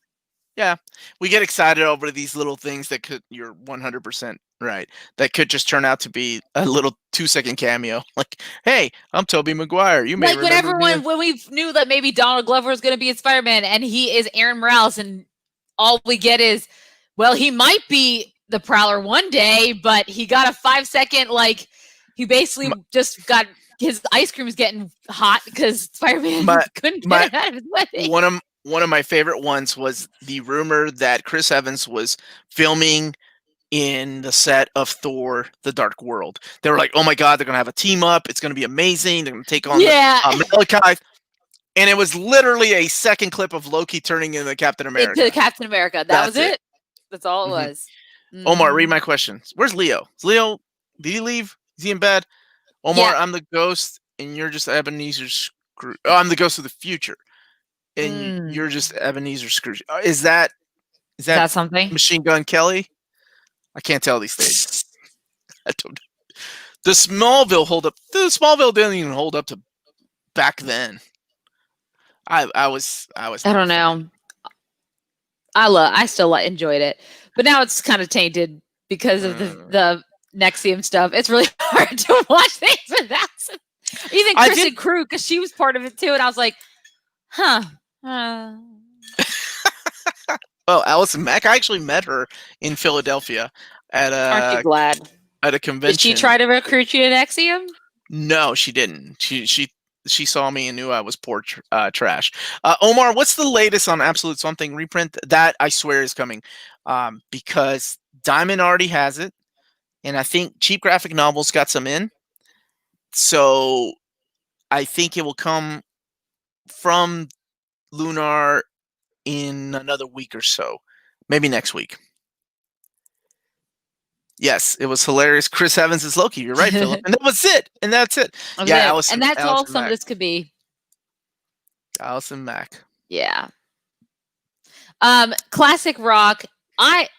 Yeah, we get excited over these little things that could. You're 100% right. That could just turn out to be a little 2-second cameo. Like, hey, I'm Tobey Maguire. You may Like when we knew that maybe Donald Glover was going to be in Spider-Man and he is Aaron Morales, and all we get is, well, he might be the Prowler one day, but he got a 5-second, like, he basically just got his ice cream was getting hot because Spider-Man couldn't get it out of his way. One of my favorite ones was the rumor that Chris Evans was filming in the set of Thor: The Dark World. They were like, "Oh my god, they're gonna have a team up. It's gonna be amazing. They're gonna take on Malachi." And it was literally a second clip of Loki turning into Captain America. Into Captain America. That was it. That's all it was. Omar, read my questions. Where's Leo? Is Leo? Did he leave? Is he in bed? Omar, I'm the ghost, and you're just Ebenezer Scrooge. Oh, I'm the ghost of the future, and you're just Ebenezer Scrooge. Is that something? Machine Gun Kelly? I can't tell these days. I don't know. The Smallville hold up. The Smallville didn't even hold up to back then. I don't know. I still enjoyed it, but now it's kind of tainted because of the Nexium stuff. It's really hard to watch things without even Kristen Crew, because she was part of it too, and I was like, huh. Well, Allison Mack, I actually met her in Philadelphia at Aren't you glad? At a convention. Did she try to recruit you to Nexium? No, she didn't. She saw me and knew I was poor trash. Omar, what's the latest on Absolute Something reprint? That I swear is coming, because Diamond already has it, and I think Cheap Graphic Novels got some in. So I think it will come from Lunar in another week or so, maybe next week. Yes, it was hilarious. Chris Evans is Loki. You're right, Philip. And that was it. And that's it. Allison, and that's all some of this could be. Allison Mack. Yeah. Classic Rock.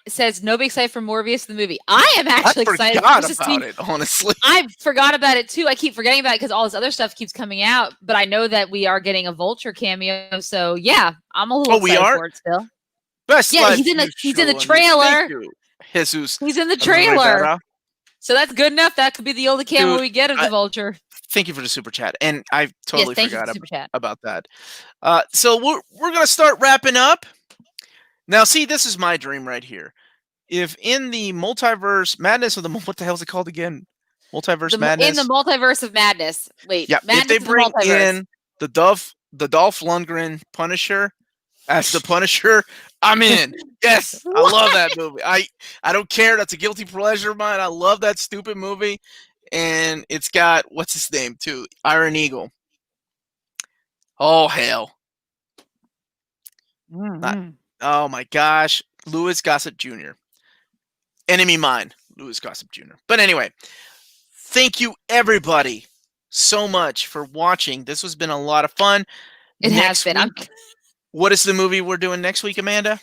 Says no big excited for Morbius the movie. I am actually excited. I forgot about it, honestly. I forgot about it too. I keep forgetting about it because all this other stuff keeps coming out. But I know that we are getting a Vulture cameo. So yeah, I'm a little excited for it still. He's in the trailer. Jesus. He's in the trailer. So that's good enough. That could be the only cameo we get of the Vulture. Thank you for the super chat. And I totally forgot about that. So we're going to start wrapping up. Now, see, this is my dream right here. If in the Multiverse Madness, or what the hell is it called again? Multiverse Madness? In the Multiverse of Madness. Wait, yeah, if they bring in the Dolph Lundgren Punisher as the Punisher, I'm in. Yes, I love that movie. I don't care. That's a guilty pleasure of mine. I love that stupid movie. and it's got what's his name too, Iron Eagle. Oh hell! Mm-hmm. Oh my gosh, Louis Gossett Jr. Enemy mine, Louis Gossett Jr. But anyway, thank you everybody so much for watching. This has been a lot of fun. It has been. Week, what is the movie we're doing next week, Amanda?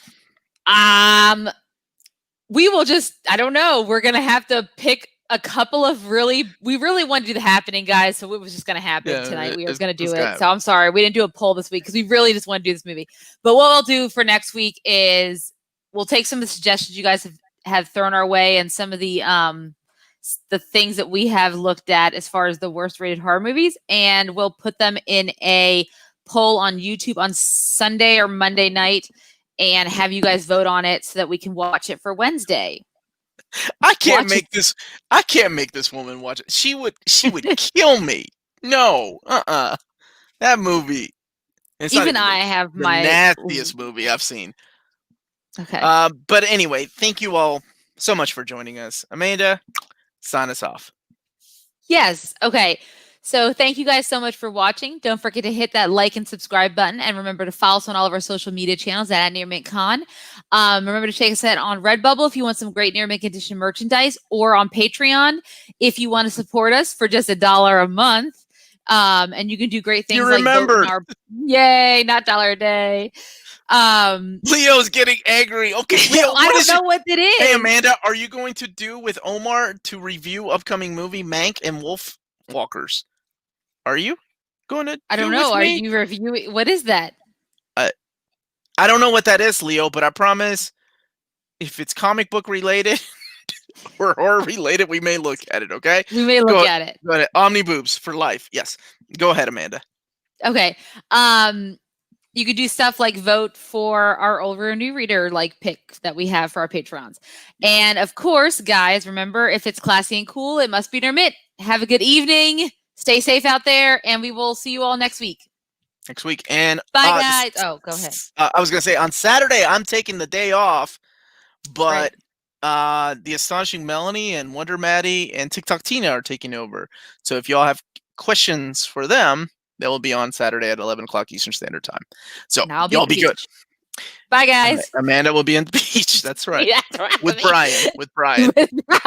We will just, I don't know. We're going to have to pick a couple of we really want to do The Happening, guys. So it was just going to happen tonight. We were going to do it. So I'm sorry. We didn't do a poll this week because we really just want to do this movie. But what we'll do for next week is we'll take some of the suggestions you guys have thrown our way and some of the things that we have looked at as far as the worst rated horror movies. And we'll put them in a poll on YouTube on Sunday or Monday night and have you guys vote on it so that we can watch it for Wednesday. I can't make this woman watch it. She would kill me. No. That movie. Even I have the nastiest movie I've seen. Okay. But anyway, thank you all so much for joining us. Amanda, sign us off. Yes. Okay. So thank you guys so much for watching. Don't forget to hit that like and subscribe button. And remember to follow us on all of our social media channels at Near Mint Con. Remember to check us out on Redbubble if you want some great Near Mint Condition merchandise, or on Patreon if you want to support us for just $1 a month. And you can do great things. You remember. Yay, not $1 a day. Leo's getting angry. Okay, Leo, I don't know what it is. Hey, Amanda, are you going to do with Omar to review upcoming movie Mank and Wolf Walkers? Are you going to? I don't know. Are you reviewing? What is that? I don't know what that is, Leo, but I promise if it's comic book related or horror related, we may look at it, okay? We may look at it. Go ahead. Omniboobs for life. Yes. Go ahead, Amanda. Okay. You could do stuff like vote for our old or new reader pick that we have for our patrons. And of course, guys, remember, if it's classy and cool, it must be Near Mint. Have a good evening. Stay safe out there, and we will see you all next week. And bye, guys. Oh, go ahead. I was going to say, on Saturday, I'm taking the day off, but the Astonishing Melanie and Wonder Maddie and TikTok Tina are taking over. So if y'all have questions for them, they will be on Saturday at 11 o'clock Eastern Standard Time. So y'all be good. Bye, guys. Amanda will be on the beach. That's right. That's right. With Brian.